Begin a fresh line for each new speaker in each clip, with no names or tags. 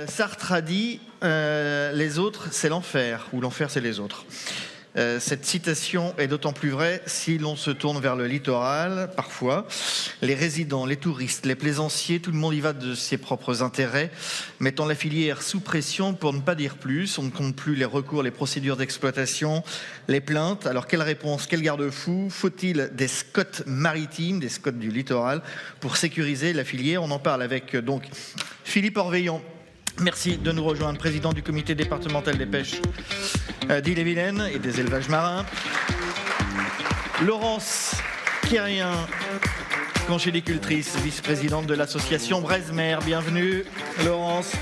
Sartre a dit les autres, c'est l'enfer, ou l'enfer, c'est les autres. Cette citation est d'autant plus vraie si l'on se tourne vers le littoral, parfois. Les résidents, les touristes, les plaisanciers, tout le monde y va de ses propres intérêts, mettant la filière sous pression pour ne pas dire plus. On ne compte plus les recours, les procédures d'exploitation, les plaintes. Alors quelle réponse, quel garde-fou? Faut-il des scots maritimes, des scots du littoral, pour sécuriser la filière? On en parle avec donc Philippe Orveillon. Merci de nous rejoindre, président du comité départemental des pêches d'Ille-et-Vilaine et des élevages marins. Laurence Quérien, congédicultrice, vice-présidente de l'association Bresmer. Bienvenue, Laurence.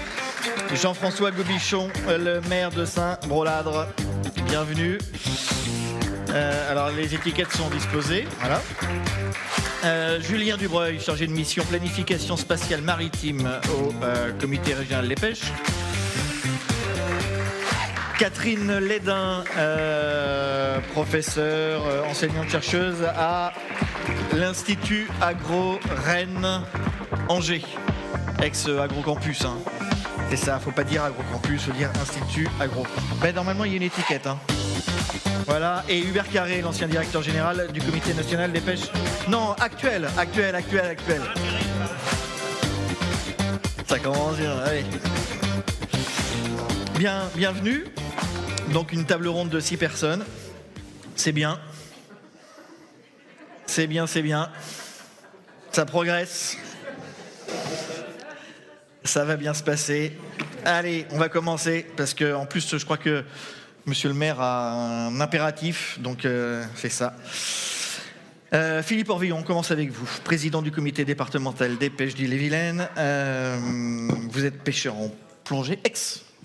Jean-François Gobichon, le maire de Saint-Broladre. Bienvenue. Alors, les étiquettes sont disposées. Voilà. Julien Dubreuil, chargé de mission planification spatiale maritime au comité régional des pêches. Catherine Lédin, professeure, enseignante-chercheuse à l'Institut Agro Rennes Angers, ex-agrocampus. Hein. C'est ça, faut pas dire agrocampus, faut dire Institut Agro. Ben, normalement, il y a une étiquette. Hein. Voilà, et Hubert Carré, l'ancien directeur général du comité national des pêches. Non, actuel. Ça commence bien, allez. Bienvenue. Donc une table ronde de 6 personnes. C'est bien. C'est bien. Ça progresse. Ça va bien se passer. Allez, on va commencer, parce que en plus, je crois que Monsieur le maire a un impératif, donc c'est ça. Philippe Orveillon, on commence avec vous, président du comité départemental des pêches d'Ille-et-Vilaine. Vous êtes pêcheur en plongée,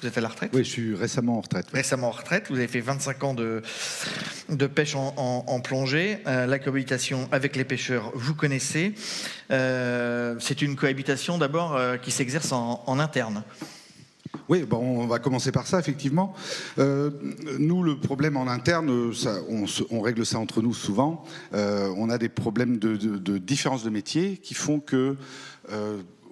vous êtes à la retraite?
Oui, je suis récemment en retraite.
Récemment en retraite, vous avez fait 25 ans de pêche en plongée. La cohabitation avec les pêcheurs, vous connaissez. C'est une cohabitation d'abord qui s'exerce en interne.
Oui, bon, on va commencer par ça, effectivement. Nous, le problème en interne, on règle ça entre nous souvent. On a des problèmes de différence de métier qui font que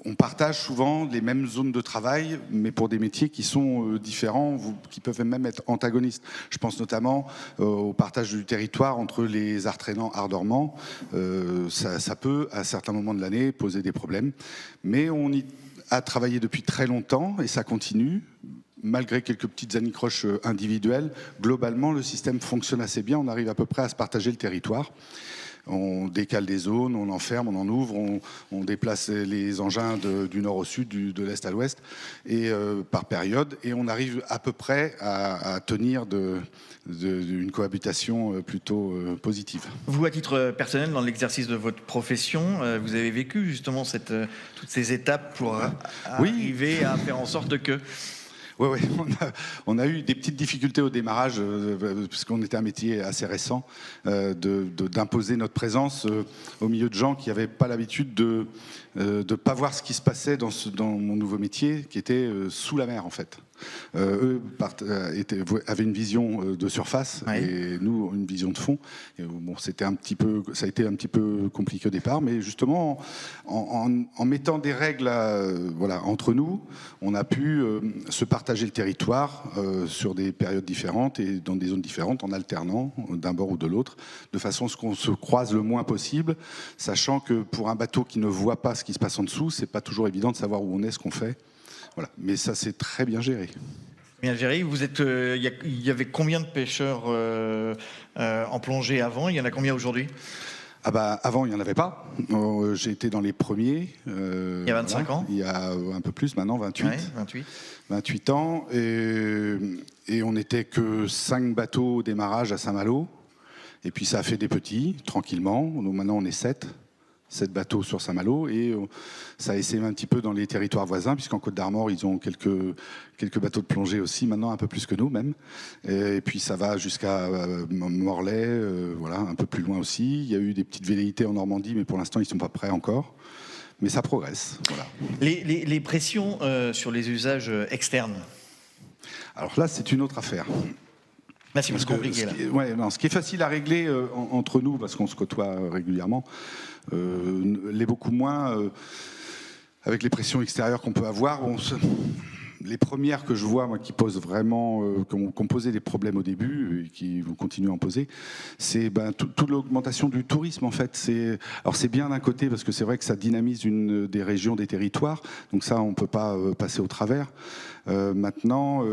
on partage souvent les mêmes zones de travail, mais pour des métiers qui sont différents, qui peuvent même être antagonistes. Je pense notamment au partage du territoire entre les arts-traînants, art-dormants. Ça peut, à certains moments de l'année, poser des problèmes. Mais on y a travaillé depuis très longtemps et ça continue. Malgré quelques petites anicroches individuelles, globalement, le système fonctionne assez bien. On arrive à peu près à se partager le territoire. On décale des zones, on enferme, on en ouvre, on déplace les engins du nord au sud, de l'est à l'ouest, et par période. Et on arrive à peu près à tenir d'une cohabitation plutôt positive.
Vous, à titre personnel, dans l'exercice de votre profession, vous avez vécu justement toutes ces étapes pour arriver à faire en sorte que...
Oui, on a eu des petites difficultés au démarrage, puisqu'on était un métier assez récent, d'imposer notre présence au milieu de gens qui n'avaient pas l'habitude de ne pas voir ce qui se passait dans mon nouveau métier, qui était sous la mer en fait. Eux avaient une vision de surface, oui, et nous une vision de fond. Et bon, ça a été un petit peu compliqué au départ, mais justement en mettant des règles entre nous, on a pu se partager le territoire sur des périodes différentes et dans des zones différentes, en alternant d'un bord ou de l'autre, de façon à ce qu'on se croise le moins possible, sachant que pour un bateau qui ne voit pas ce qui se passe en dessous, c'est pas toujours évident de savoir où on est, ce qu'on fait. Voilà. Mais ça, c'est très bien géré.
Bien géré. Vous êtes, il y avait combien de pêcheurs en plongée avant? Il y en a combien aujourd'hui?
Avant, il n'y en avait pas. J'ai été dans les premiers.
Il y a 25 ans?
Il y a un peu plus maintenant, 28.
Ouais,
28 ans. Et on n'était que 5 bateaux au démarrage à Saint-Malo. Et puis ça a fait des petits, tranquillement. Donc maintenant, on est 7 bateaux sur Saint-Malo, et ça a essayé un petit peu dans les territoires voisins, puisqu'en Côte-d'Armor, ils ont quelques bateaux de plongée aussi, maintenant un peu plus que nous même. Et puis ça va jusqu'à Morlaix, un peu plus loin aussi. Il y a eu des petites velléités en Normandie, mais pour l'instant, ils ne sont pas prêts encore. Mais ça progresse. Voilà.
Les pressions sur les usages externes? Alors
là, c'est une autre affaire.
Là, c'est plus compliqué.
Ce qui est facile à régler entre nous, parce qu'on se côtoie régulièrement, l'est beaucoup moins avec les pressions extérieures qu'on peut avoir, les premières que je vois, moi, qui posent vraiment, qui ont posé des problèmes au début et qui vont continuer à en poser, c'est toute l'augmentation du tourisme, en fait. Alors c'est bien d'un côté parce que c'est vrai que ça dynamise des régions, des territoires, donc ça, on ne peut pas passer au travers. Maintenant,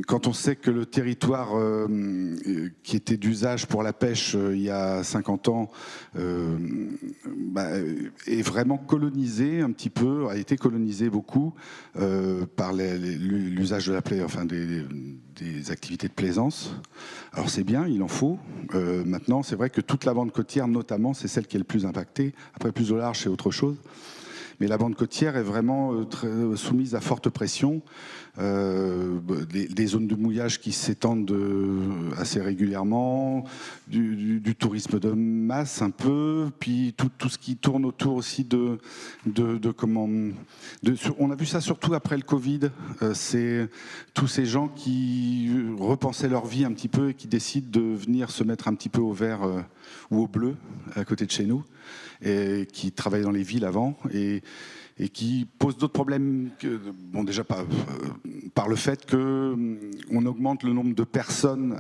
quand on sait que le territoire qui était d'usage pour la pêche il y a 50 ans est vraiment colonisé un petit peu, a été colonisé beaucoup par l'usage de la des activités de plaisance. Alors c'est bien, il en faut. Maintenant, c'est vrai que toute la bande côtière, notamment, c'est celle qui est le plus impactée. Après, plus au large, c'est autre chose. Mais la bande côtière est vraiment soumise à forte pression. Des zones de mouillage qui s'étendent assez régulièrement, du tourisme de masse un peu, puis tout ce qui tourne autour aussi on a vu ça surtout après le Covid. C'est tous ces gens qui repensaient leur vie un petit peu et qui décident de venir se mettre un petit peu au vert ou au bleu à côté de chez nous, et qui travaillaient dans les villes avant et qui posent d'autres problèmes déjà par le fait qu'on augmente le nombre de personnes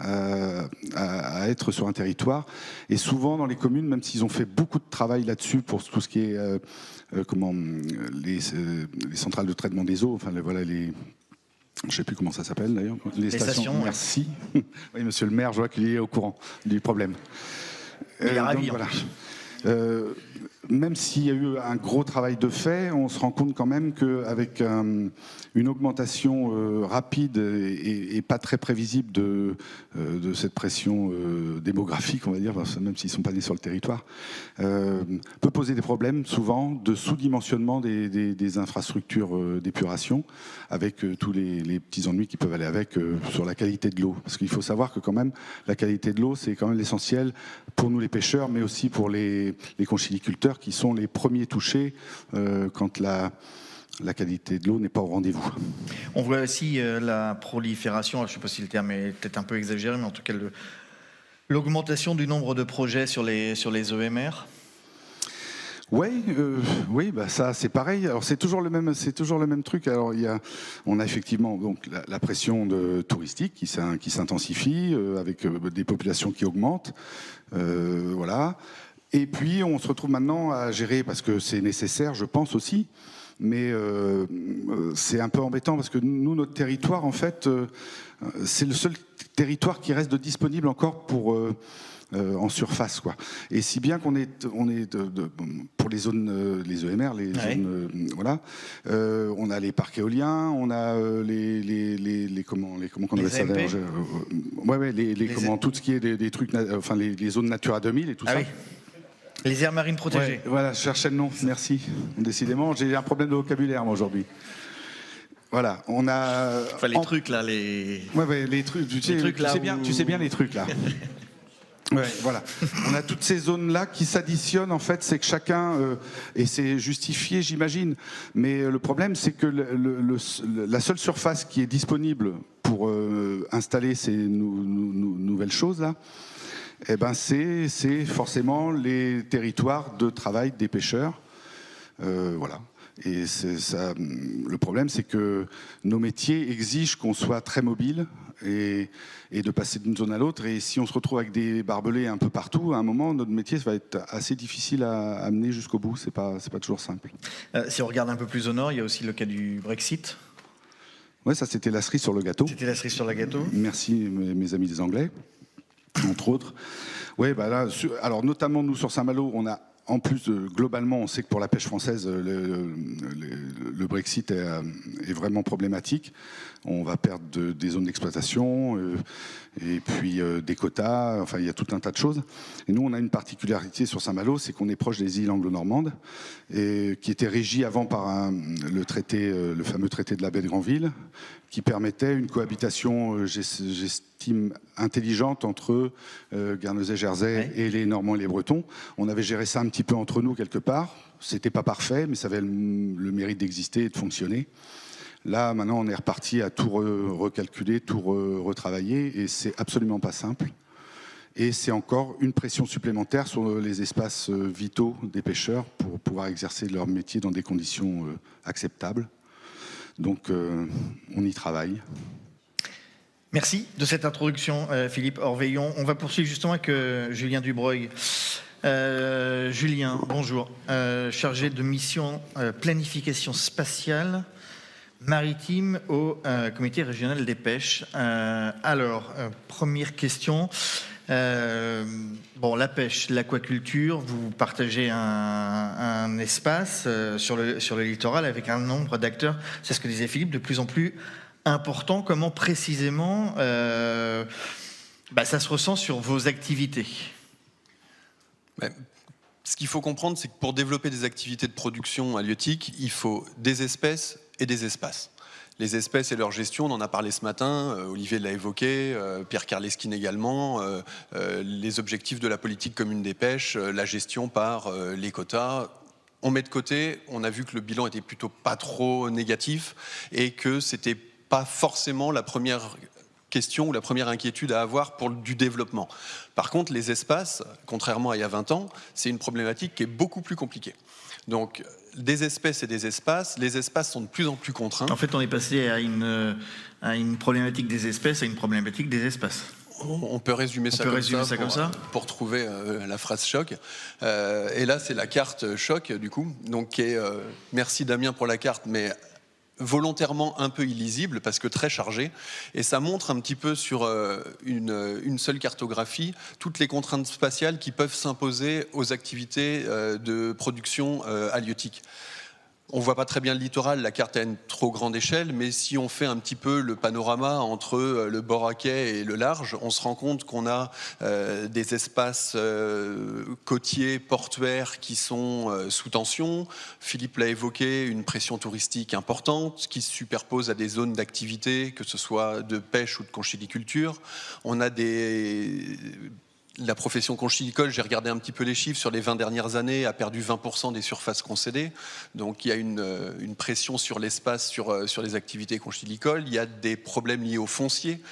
à être sur un territoire, et souvent dans les communes, même s'ils ont fait beaucoup de travail là-dessus pour tout ce qui est les centrales de traitement des eaux, enfin voilà je ne sais plus comment ça s'appelle d'ailleurs.
Les stations.
Merci. Oui, monsieur le maire, je vois qu'il est au courant du problème.
Il est ravi.
Voilà. Même s'il y a eu un gros travail de fait, on se rend compte quand même qu'avec une augmentation rapide et pas très prévisible de cette pression démographique, on va dire, même s'ils ne sont pas nés sur le territoire, peut poser des problèmes souvent de sous-dimensionnement des infrastructures d'épuration, avec tous les petits ennuis qui peuvent aller avec sur la qualité de l'eau. Parce qu'il faut savoir que quand même, la qualité de l'eau, c'est quand même l'essentiel pour nous les pêcheurs, mais aussi pour les conchyliculteurs, qui sont les premiers touchés quand la qualité de l'eau n'est pas au rendez-vous.
On voit aussi la prolifération, je ne sais pas si le terme est peut-être un peu exagéré, mais en tout cas l'augmentation du nombre de projets sur les EMR.
Oui, ça c'est pareil. Alors c'est toujours le même truc. Alors on a effectivement donc la pression touristique qui s'intensifie avec des populations qui augmentent, voilà. Et puis on se retrouve maintenant à gérer, parce que c'est nécessaire, je pense aussi. Mais c'est un peu embêtant parce que nous, notre territoire, en fait, c'est le seul territoire qui reste disponible encore pour en surface, quoi. Et si bien qu'on est pour les zones, les EMR, les zones, voilà, on a les parcs éoliens, on a comment on appelle ça d'ailleurs, tout ce qui est des trucs, enfin les zones Natura 2000 et tout ça. Oui.
Les aires marines protégées.
Ouais, voilà, je cherchais le nom, merci. Décidément, j'ai un problème de vocabulaire, moi, aujourd'hui. Voilà, on a...
Enfin, les trucs, là, les...
Ouais, les trucs, tu sais bien les trucs, là. Ouais, voilà. On a toutes ces zones-là qui s'additionnent, en fait, c'est que chacun... et c'est justifié, j'imagine, mais le problème, c'est que la seule surface qui est disponible pour installer ces nouvelles choses-là, eh ben c'est forcément les territoires de travail des pêcheurs. Voilà. Et le problème, c'est que nos métiers exigent qu'on soit très mobile et de passer d'une zone à l'autre. Et si on se retrouve avec des barbelés un peu partout, à un moment, notre métier va être assez difficile à amener jusqu'au bout. C'est pas toujours simple.
Si on regarde un peu plus au nord, il y a aussi le cas du Brexit.
Oui, ça, c'était la cerise sur le gâteau.
C'était la cerise sur le gâteau.
Merci, mes amis des Anglais. Entre autres. Oui, là, alors notamment nous sur Saint-Malo, on a en plus globalement, on sait que pour la pêche française, le Brexit est vraiment problématique. On va perdre des zones d'exploitation et puis des quotas. Enfin, il y a tout un tas de choses. Et nous, on a une particularité sur Saint-Malo, c'est qu'on est proche des îles anglo-normandes, et qui était régie avant par le fameux traité de la baie de Granville, qui permettait une cohabitation, j'estime, intelligente entre Guernesey, Jersey et les Normands et les Bretons. On avait géré ça un petit peu entre nous quelque part. C'était pas parfait, mais ça avait le mérite d'exister et de fonctionner. Là, maintenant, on est reparti à tout recalculer, tout retravailler, et c'est absolument pas simple. Et c'est encore une pression supplémentaire sur les espaces vitaux des pêcheurs pour pouvoir exercer leur métier dans des conditions acceptables. Donc on y travaille.
Merci de cette introduction, Philippe Orveillon. On va poursuivre justement avec Julien Dubreuil. Julien, bonjour. Chargé de mission planification spatiale maritime au comité régional des pêches. Alors, première question. La pêche, l'aquaculture, vous partagez un espace sur le littoral avec un nombre d'acteurs, c'est ce que disait Philippe, de plus en plus important. Comment précisément ça se ressent sur vos activités ?
Ce qu'il faut comprendre, c'est que pour développer des activités de production halieutique, il faut des espèces et des espaces. Les espèces et leur gestion, on en a parlé ce matin, Olivier l'a évoqué, Pierre Karleskine également, les objectifs de la politique commune des pêches, la gestion par les quotas. On met de côté, on a vu que le bilan était plutôt pas trop négatif et que c'était pas forcément la première question ou la première inquiétude à avoir pour du développement. Par contre, les espaces, contrairement à il y a 20 ans, c'est une problématique qui est beaucoup plus compliquée. Donc, des espèces et des espaces, les espaces sont de plus en plus contraints.
En fait, on est passé à une problématique des espèces à une problématique des espaces.
On peut résumer ça comme ça pour trouver la phrase choc. Et là, c'est la carte choc, du coup. Donc, merci Damien pour la carte, mais volontairement un peu illisible parce que très chargé, et ça montre un petit peu sur une seule cartographie toutes les contraintes spatiales qui peuvent s'imposer aux activités de production halieutique. On voit pas très bien le littoral, la carte est à une trop grande échelle, mais si on fait un petit peu le panorama entre le bord à quai et le large, on se rend compte qu'on a des espaces côtiers, portuaires qui sont sous tension. Philippe l'a évoqué, une pression touristique importante qui se superpose à des zones d'activité, que ce soit de pêche ou de conchyliculture. On a la profession conchylicole, j'ai regardé un petit peu les chiffres, sur les 20 dernières années, a perdu 20% des surfaces concédées. Donc il y a une pression sur l'espace, sur les activités conchylicoles. Il y a des problèmes liés au foncier,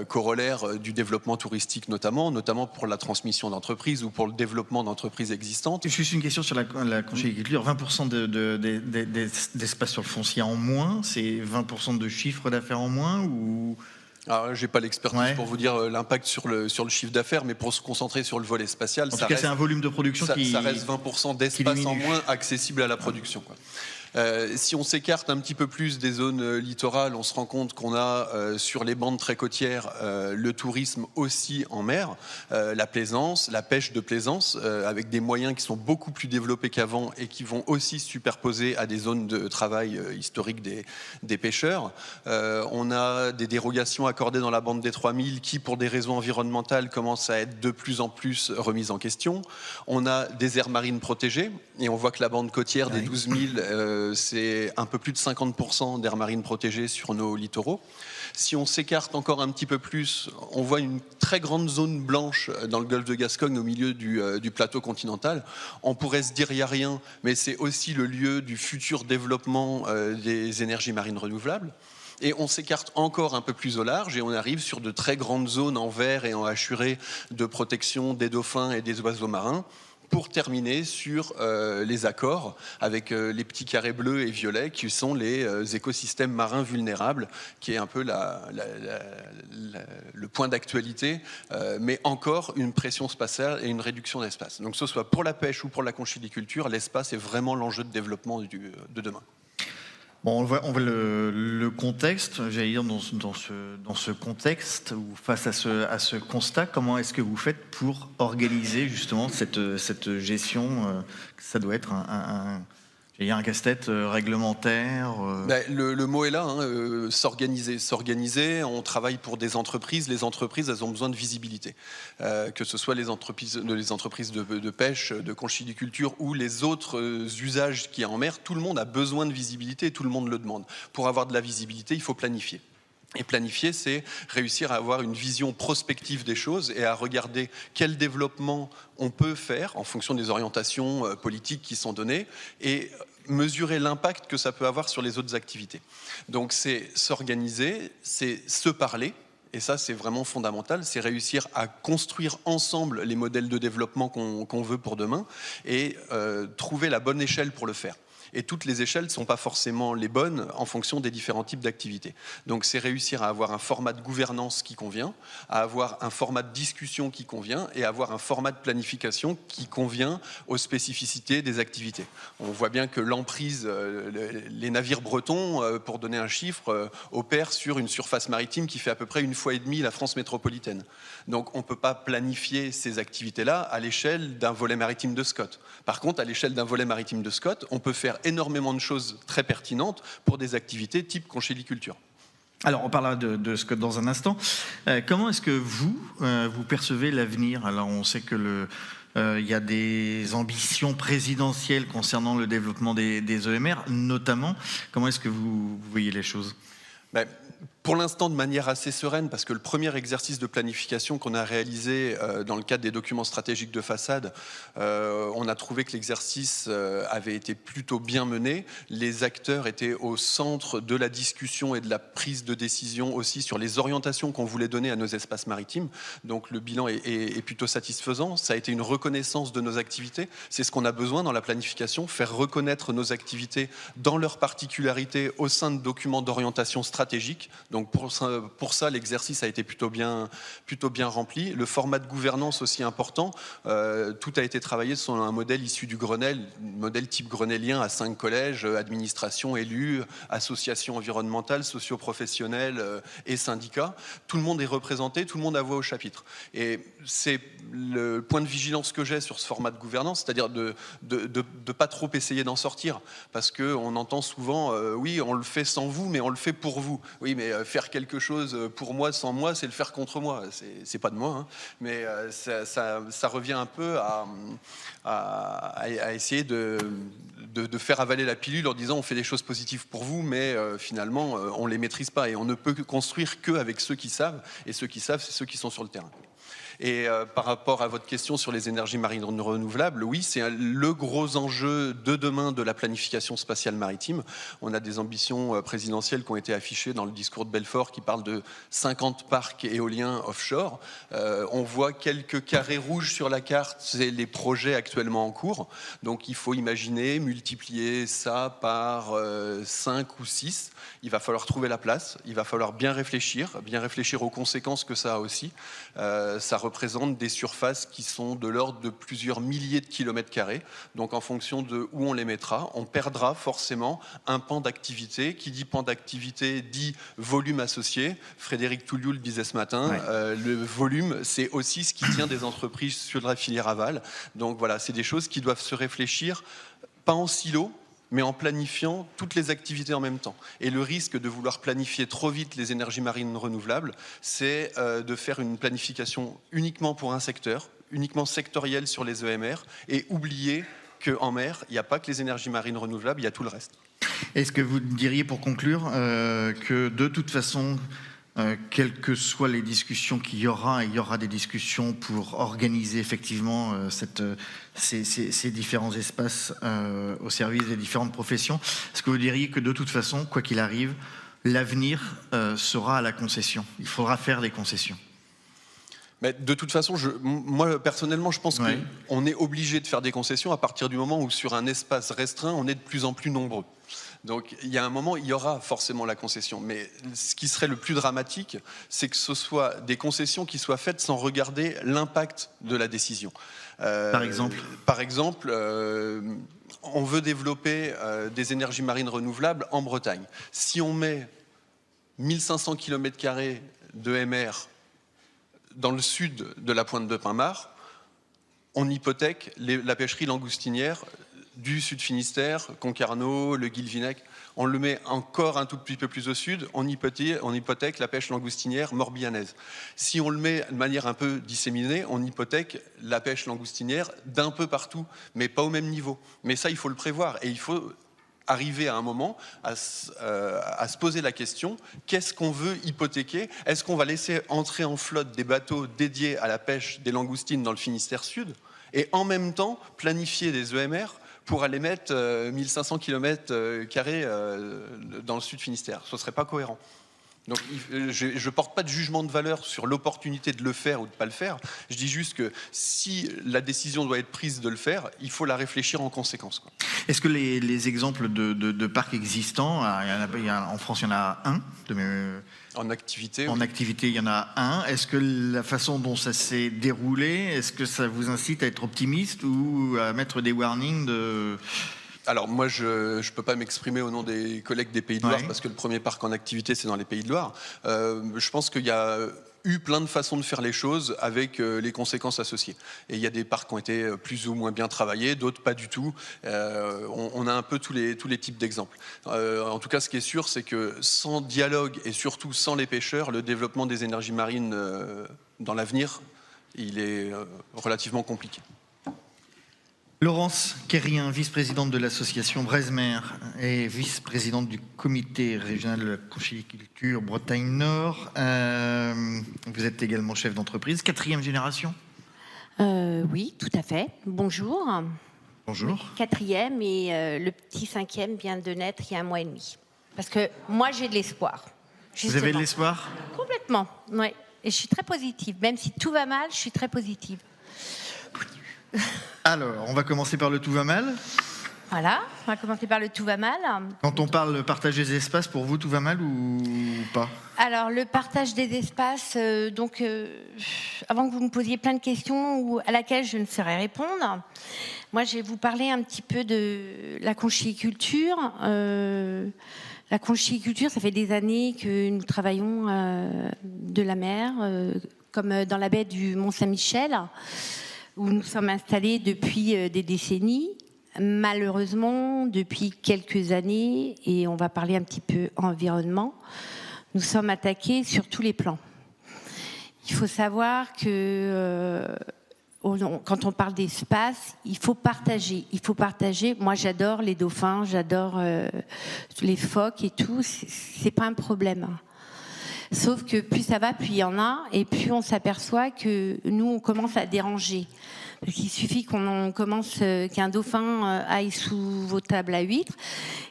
corollaires du développement touristique notamment pour la transmission d'entreprises ou pour le développement d'entreprises existantes.
Juste une question sur la conchyliculture. 20% d'espace sur le foncier en moins, c'est 20% de chiffre d'affaires en moins ou...
Alors, j'ai pas l'expertise pour vous dire l'impact sur le chiffre d'affaires, mais pour se concentrer sur le volet spatial,
en tout cas, c'est un volume de production
ça reste 20% d'espace en moins accessible à la production, quoi. Si on s'écarte un petit peu plus des zones littorales, on se rend compte qu'on a sur les bandes très côtières le tourisme aussi en mer, la plaisance, la pêche de plaisance, avec des moyens qui sont beaucoup plus développés qu'avant et qui vont aussi se superposer à des zones de travail historiques des pêcheurs. On a des dérogations accordées dans la bande des 3000 qui, pour des raisons environnementales, commencent à être de plus en plus remises en question. On a des aires marines protégées et on voit que la bande côtière des 12 000 c'est un peu plus de 50% d'aires marines protégées sur nos littoraux. Si on s'écarte encore un petit peu plus, on voit une très grande zone blanche dans le golfe de Gascogne au milieu du plateau continental. On pourrait se dire il n'y a rien, mais c'est aussi le lieu du futur développement des énergies marines renouvelables. Et on s'écarte encore un peu plus au large et on arrive sur de très grandes zones en verre et en hachuré de protection des dauphins et des oiseaux marins, pour terminer sur les accords avec les petits carrés bleus et violets qui sont les écosystèmes marins vulnérables, qui est un peu le point d'actualité, mais encore une pression spatiale et une réduction d'espace. Donc que ce soit pour la pêche ou pour la conchyliculture, l'espace est vraiment l'enjeu de développement de demain.
Bon, on voit le contexte, j'allais dire dans ce contexte ou face à ce constat, comment est-ce que vous faites pour organiser justement cette gestion? Ça doit être un casse-tête réglementaire.
Le mot est là, s'organiser. On travaille pour des entreprises. Les entreprises, elles ont besoin de visibilité. Que ce soit les entreprises de pêche, de conchyliculture ou les autres usages qu'il y a en mer, tout le monde a besoin de visibilité et tout le monde le demande. Pour avoir de la visibilité, il faut planifier. Et planifier, c'est réussir à avoir une vision prospective des choses et à regarder quel développement on peut faire en fonction des orientations politiques qui sont données et mesurer l'impact que ça peut avoir sur les autres activités. Donc c'est s'organiser, c'est se parler. Et ça, c'est vraiment fondamental, c'est réussir à construire ensemble les modèles de développement qu'on veut pour demain et trouver la bonne échelle pour le faire. Et toutes les échelles ne sont pas forcément les bonnes en fonction des différents types d'activités. Donc c'est réussir à avoir un format de gouvernance qui convient, à avoir un format de discussion qui convient et à avoir un format de planification qui convient aux spécificités des activités. On voit bien que l'emprise, les navires bretons, pour donner un chiffre, opèrent sur une surface maritime qui fait à peu près 1,5 fois la France métropolitaine. Donc on ne peut pas planifier ces activités-là à l'échelle d'un volet maritime de Scott. Par contre, à l'échelle d'un volet maritime de Scott, on peut faire énormément de choses très pertinentes pour des activités type conchyliculture.
Alors, on parlera de Scott dans un instant. Comment est-ce que vous percevez l'avenir ? Alors, on sait que il y a des ambitions présidentielles concernant le développement des EMR, notamment. Comment est-ce que vous voyez les choses ?
Pour l'instant, de manière assez sereine, parce que le premier exercice de planification qu'on a réalisé dans le cadre des documents stratégiques de façade, on a trouvé que l'exercice avait été plutôt bien mené. Les acteurs étaient au centre de la discussion et de la prise de décision aussi sur les orientations qu'on voulait donner à nos espaces maritimes. Donc le bilan est plutôt satisfaisant. Ça a été une reconnaissance de nos activités. C'est ce qu'on a besoin dans la planification, faire reconnaître nos activités dans leurs particularités au sein de documents d'orientation stratégique. Donc pour ça, l'exercice a été plutôt bien rempli. Le format de gouvernance aussi important. Tout a été travaillé sur un modèle issu du Grenelle, modèle type grenellien à 5 collèges, administration, élus, associations environnementales, socio-professionnelles et syndicats. Tout le monde est représenté, tout le monde a voix au chapitre. Et c'est le point de vigilance que j'ai sur ce format de gouvernance, c'est-à-dire de pas trop essayer d'en sortir. Parce qu'on entend souvent, oui, on le fait sans vous, mais on le fait pour vous. Oui, mais faire quelque chose pour moi, sans moi, c'est le faire contre moi. C'est pas de moi, hein. Mais ça revient un peu à essayer de faire avaler la pilule en disant on fait des choses positives pour vous, mais finalement, on les maîtrise pas. Et on ne peut construire qu'avec ceux qui savent. Et ceux qui savent, c'est ceux qui sont sur le terrain. Et par rapport à votre question sur les énergies marines renouvelables, oui, c'est le gros enjeu de demain de la planification spatiale maritime. On a des ambitions présidentielles qui ont été affichées dans le discours de Belfort qui parle de 50 parcs éoliens offshore. On voit quelques carrés rouges sur la carte, c'est les projets actuellement en cours. Donc il faut imaginer multiplier ça par 5 ou 6. Il va falloir trouver la place, il va falloir bien réfléchir aux conséquences que ça a aussi. Ça représente des surfaces qui sont de l'ordre de plusieurs milliers de kilomètres carrés. Donc en fonction de où on les mettra, on perdra forcément un pan d'activité. Qui dit pan d'activité dit volume associé. Frédéric Touliou le disait ce matin, le volume, c'est aussi ce qui tient des entreprises sur la filière aval. Donc voilà, c'est des choses qui doivent se réfléchir, pas en silo, mais en planifiant toutes les activités en même temps. Et le risque de vouloir planifier trop vite les énergies marines renouvelables, c'est de faire une planification uniquement pour un secteur, uniquement sectorielle sur les EMR, et oublier qu'en mer, il n'y a pas que les énergies marines renouvelables, il y a tout le reste.
Est-ce que vous diriez, pour conclure, que de toute façon, quelles que soient les discussions qu'il y aura, il y aura des discussions pour organiser effectivement ces différents espaces au service des différentes professions. Est-ce que vous diriez que de toute façon, quoi qu'il arrive, l'avenir sera à la concession ? Il faudra faire des concessions.
Mais de toute façon, moi personnellement, je pense qu'on est obligé de faire des concessions à partir du moment où sur un espace restreint, on est de plus en plus nombreux. Donc il y a un moment, il y aura forcément la concession. Mais ce qui serait le plus dramatique, c'est que ce soit des concessions qui soient faites sans regarder l'impact de la décision. Par exemple, on veut développer des énergies marines renouvelables en Bretagne. Si on met 1500 km² d'EMR dans le sud de la pointe de Pinmar, on hypothèque la pêcherie langoustinière du Sud Finistère, Concarneau, le Guilvinec. On le met encore un tout petit peu plus au sud, on hypothèque la pêche langoustinière morbihanaise. Si on le met de manière un peu disséminée, on hypothèque la pêche langoustinière d'un peu partout, mais pas au même niveau. Mais ça, il faut le prévoir et il faut arriver à un moment à se poser la question, qu'est-ce qu'on veut hypothéquer ? Est-ce qu'on va laisser entrer en flotte des bateaux dédiés à la pêche des langoustines dans le Finistère Sud et en même temps planifier des EMR pour aller mettre 1500 km² dans le Sud Finistère ? Ce ne serait pas cohérent. Donc je ne porte pas de jugement de valeur sur l'opportunité de le faire ou de ne pas le faire. Je dis juste que si la décision doit être prise de le faire, il faut la réfléchir en conséquence, quoi.
Est-ce que les exemples de parcs existants, en France il y en a un,
En activité,
en activité il y en a un, est-ce que la façon dont ça s'est déroulé, est-ce que ça vous incite à être optimiste ou à mettre des warnings de...
Alors moi, je ne peux pas m'exprimer au nom des collègues des Pays de Loire, parce que le premier parc en activité, c'est dans les Pays de Loire. Je pense qu'il y a eu plein de façons de faire les choses avec les conséquences associées. Et il y a des parcs qui ont été plus ou moins bien travaillés, d'autres pas du tout. On a un peu tous les types d'exemples. En tout cas, ce qui est sûr, c'est que sans dialogue et surtout sans les pêcheurs, le développement des énergies marines dans l'avenir, il est relativement compliqué.
Laurence Quérien, vice-présidente de l'association Breizhmer et vice-présidente du comité régional de la conchyliculture Bretagne-Nord. Vous êtes également chef d'entreprise, 4e génération ?
Oui, tout à fait. Bonjour.
Bonjour.
4e et le petit 5e vient de naître il y a 1 mois et demi. Parce que moi, j'ai de l'espoir. Justement.
Vous avez de l'espoir ?
Complètement, oui. Et je suis très positive. Même si tout va mal, je suis très positive.
Alors, on va commencer par le tout va mal.
Voilà, on va commencer par le tout va mal.
Quand on parle de partager des espaces, pour vous, tout va mal ou pas ?
Alors, le partage des espaces, avant que vous me posiez plein de questions à laquelle je ne saurais répondre, moi, je vais vous parler un petit peu de la conchyliculture. La conchyliculture, ça fait des années que nous travaillons de la mer, comme dans la baie du Mont-Saint-Michel, où nous sommes installés depuis des décennies. Malheureusement, depuis quelques années, et on va parler un petit peu environnement, nous sommes attaqués sur tous les plans. Il faut savoir que quand on parle d'espace, il faut partager. Il faut partager. Moi, j'adore les dauphins, j'adore les phoques et tout. C'est pas un problème. Sauf que plus ça va, plus il y en a, et plus on s'aperçoit que nous, on commence à déranger. Parce qu'il suffit qu'un dauphin aille sous vos tables à huîtres,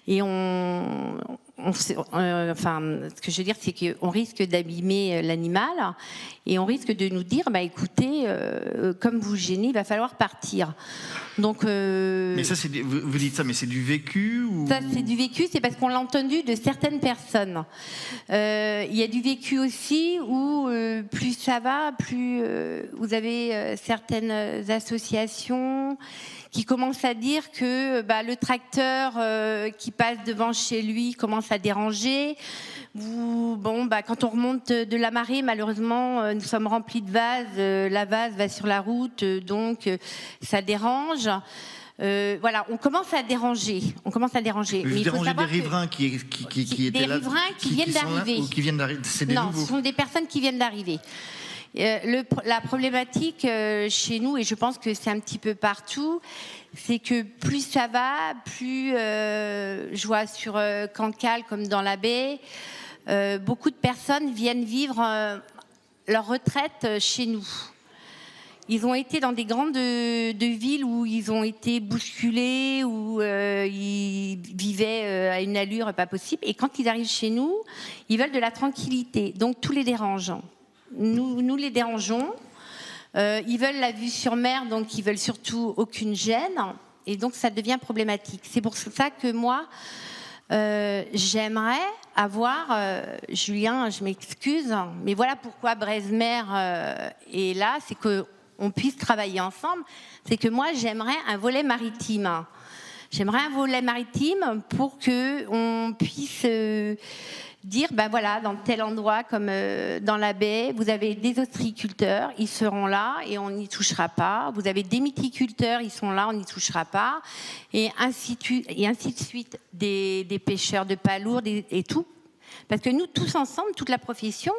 et ce que je veux dire, c'est qu'on risque d'abîmer l'animal, et on risque de nous dire, écoutez, comme vous gênez, il va falloir partir. Donc,
mais ça, vous dites ça, mais c'est du vécu ou...
Ça, c'est du vécu, c'est parce qu'on l'a entendu de certaines personnes. Il y a du vécu aussi où plus ça va, plus vous avez certaines associations qui commencent à dire que le tracteur qui passe devant chez lui commence à déranger. Quand on remonte de la marée, malheureusement, nous sommes remplis de vases. La vase va sur la route, donc ça dérange. On commence à déranger.
Vous dérangez des riverains qui étaient là,
des riverains qui viennent d'arriver.
Ou qui viennent d'arriver. C'est des
Non,
nouveaux.
ce sont des personnes qui viennent d'arriver. La problématique chez nous, et je pense que c'est un petit peu partout, c'est que plus ça va, plus je vois sur Cancale comme dans la baie, beaucoup de personnes viennent vivre leur retraite chez nous. Ils ont été dans des grandes villes où ils ont été bousculés, où ils vivaient à une allure pas possible. Et quand ils arrivent chez nous, ils veulent de la tranquillité. Donc tout les dérange. Nous les dérangeons. Ils veulent la vue sur mer, donc ils veulent surtout aucune gêne. Et donc ça devient problématique. C'est pour ça que moi, j'aimerais avoir, Julien, je m'excuse, mais voilà pourquoi Breizhmer est là, c'est qu'on puisse travailler ensemble. C'est que moi, j'aimerais un volet maritime. J'aimerais un volet maritime pour qu'on puisse dire, dans tel endroit comme dans la baie, vous avez des ostréiculteurs, ils seront là et on n'y touchera pas. Vous avez des mythiculteurs, ils sont là, on n'y touchera pas. Et ainsi de suite, des pêcheurs de palourdes et tout. Parce que nous, tous ensemble, toute la profession,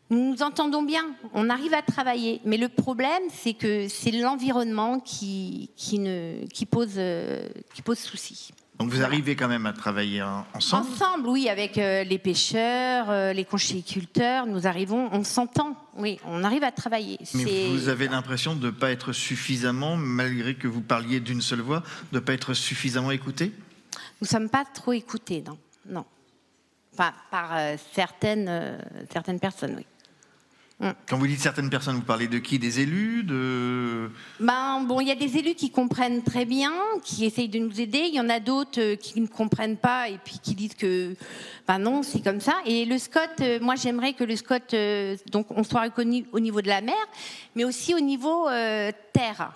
nous nous entendons bien, on arrive à travailler. Mais le problème, c'est que c'est l'environnement qui pose souci.
Donc vous arrivez quand même à travailler ensemble ?
Ensemble, oui, avec les pêcheurs, les conchyliculteurs, on s'entend, oui, on arrive à travailler.
Mais vous avez l'impression de ne pas être suffisamment, malgré que vous parliez d'une seule voix, de ne pas être suffisamment écouté ?
Nous ne sommes pas trop écoutés, non. Enfin, par certaines personnes, oui.
Quand vous dites certaines personnes, vous parlez de qui? Des élus,
Il y a des élus qui comprennent très bien, qui essayent de nous aider. Il y en a d'autres qui ne comprennent pas et puis qui disent que non, c'est comme ça. Et le SCOT, moi j'aimerais que le SCOT, donc on soit reconnu au niveau de la mer, mais aussi au niveau terre.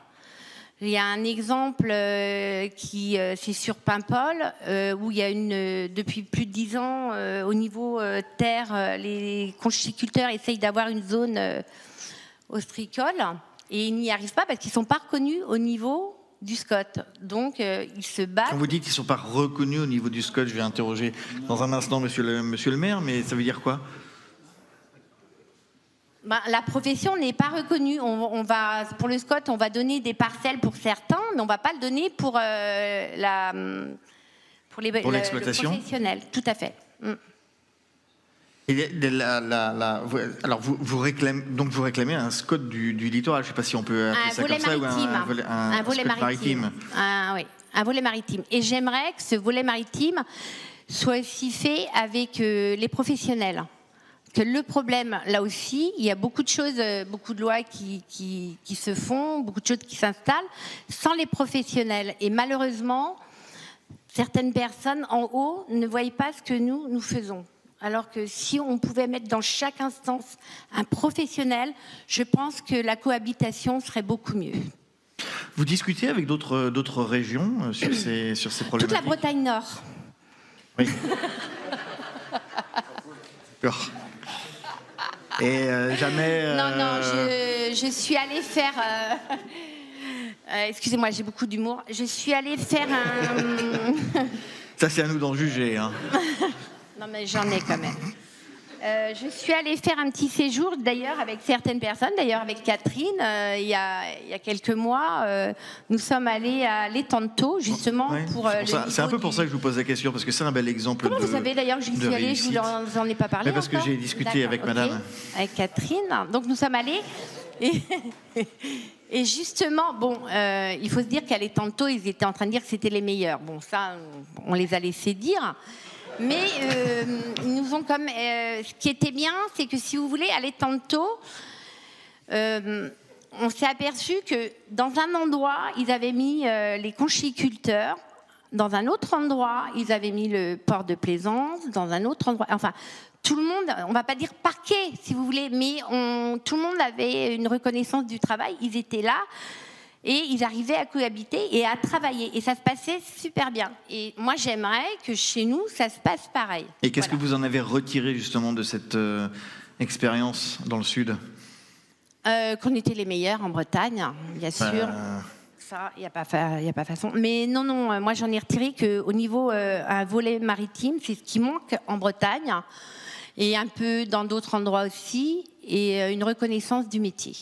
Il y a un exemple c'est sur Paimpol, où il y a depuis plus de 10 ans, au niveau terre, les conchiculteurs essayent d'avoir une zone ostricole et ils n'y arrivent pas parce qu'ils ne sont pas reconnus au niveau du SCOT. Donc ils se battent.
Quand vous dites qu'ils ne sont pas reconnus au niveau du SCOT, je vais interroger dans un instant monsieur le maire, mais ça veut dire quoi?
La profession n'est pas reconnue. Pour le SCOT, on va donner des parcelles pour certains, mais on ne va pas le donner pour
l'exploitation.
Le professionnel. Tout à fait.
Et alors vous réclamez un SCOT du littoral. Je ne sais pas si on peut appeler ça comme ça, ou un volet maritime.
Oui, un volet maritime. Et j'aimerais que ce volet maritime soit aussi fait avec les professionnels. Que le problème, là aussi, il y a beaucoup de choses, beaucoup de lois qui se font, beaucoup de choses qui s'installent, sans les professionnels. Et malheureusement, certaines personnes en haut ne voient pas ce que nous faisons. Alors que si on pouvait mettre dans chaque instance un professionnel, je pense que la cohabitation serait beaucoup mieux.
Vous discutez avec d'autres régions sur ces problématiques?
Toute la Bretagne Nord.
Oui. D'accord. Et jamais...
Non, je suis allée faire... excusez-moi, j'ai beaucoup d'humour. Je suis allée faire un...
Ça, c'est à nous d'en juger. Hein.
Non, mais j'en ai quand même. Je suis allée faire un petit séjour, d'ailleurs, avec certaines personnes, d'ailleurs avec Catherine, il y a quelques mois. Nous sommes allés à l'étang de Thau, justement, pour
c'est un peu pour ça que je vous pose la question, parce que c'est un bel exemple.
Comment vous savez, d'ailleurs, que j'y suis allée, je ne vous en ai pas parlé.
Mais parce que j'ai discuté avec madame.
Avec Catherine. Donc, nous sommes allés. Et justement, il faut se dire qu'à l'étang de Thau, ils étaient en train de dire que c'était les meilleurs. Bon, ça, on les a laissés dire. Mais ils nous ont comme... ce qui était bien, c'est que si vous voulez, à l'étang de Thau, on s'est aperçu que dans un endroit, ils avaient mis les conchiculteurs, dans un autre endroit, ils avaient mis le port de plaisance, dans un autre endroit... Enfin, tout le monde, on ne va pas dire parquet, si vous voulez, mais tout le monde avait une reconnaissance du travail. Ils étaient là. Et ils arrivaient à cohabiter et à travailler. Et ça se passait super bien. Et moi, j'aimerais que chez nous, ça se passe pareil.
Et qu'est-ce que vous en avez retiré justement de cette expérience dans le Sud?
Qu'on était les meilleurs en Bretagne, bien sûr. Ça, il n'y a pas façon. Mais non, moi, j'en ai retiré qu'au niveau un volet maritime, c'est ce qui manque en Bretagne. Et un peu dans d'autres endroits aussi. Et une reconnaissance du métier.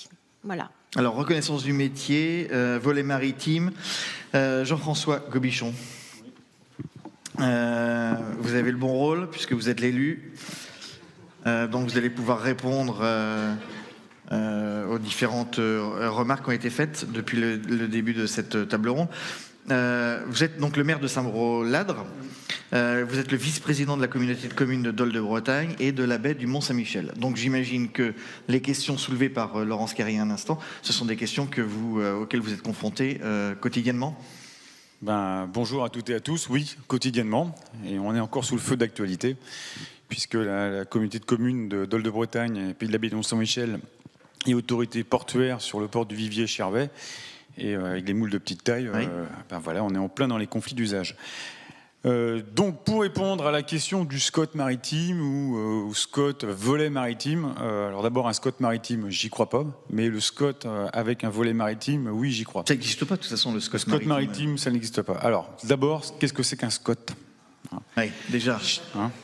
Voilà.
Alors, reconnaissance du métier, volet maritime. Jean-François Gobichon, vous avez le bon rôle puisque vous êtes l'élu. Donc, vous allez pouvoir répondre aux différentes remarques qui ont été faites depuis le début de cette table ronde. Vous êtes donc le maire de Saint-Braud-Ladre. Vous êtes le vice-président de la communauté de communes de Dol de Bretagne et de la baie du Mont-Saint-Michel. Donc j'imagine que les questions soulevées par Laurence Carrier un instant, ce sont des questions auxquelles vous êtes confrontés quotidiennement.
Bonjour à toutes et à tous. Oui, quotidiennement. Et on est encore sous le feu d'actualité, puisque la communauté de communes de Dol de Bretagne et Pays de la baie du Mont-Saint-Michel est autorité portuaire sur le port du Vivier Chervais. Et avec les moules de petite taille,
oui.
On est en plein dans les conflits d'usage. Donc, pour répondre à la question du SCOT maritime ou SCOT volet maritime, alors d'abord un SCOT maritime, j'y crois pas, mais le SCOT avec un volet maritime, oui, j'y crois.
Ça n'existe pas de toute façon, le SCOT maritime.
SCOT maritime, ça n'existe pas. Alors, d'abord, qu'est-ce que c'est qu'un SCOT ?
Oui, déjà.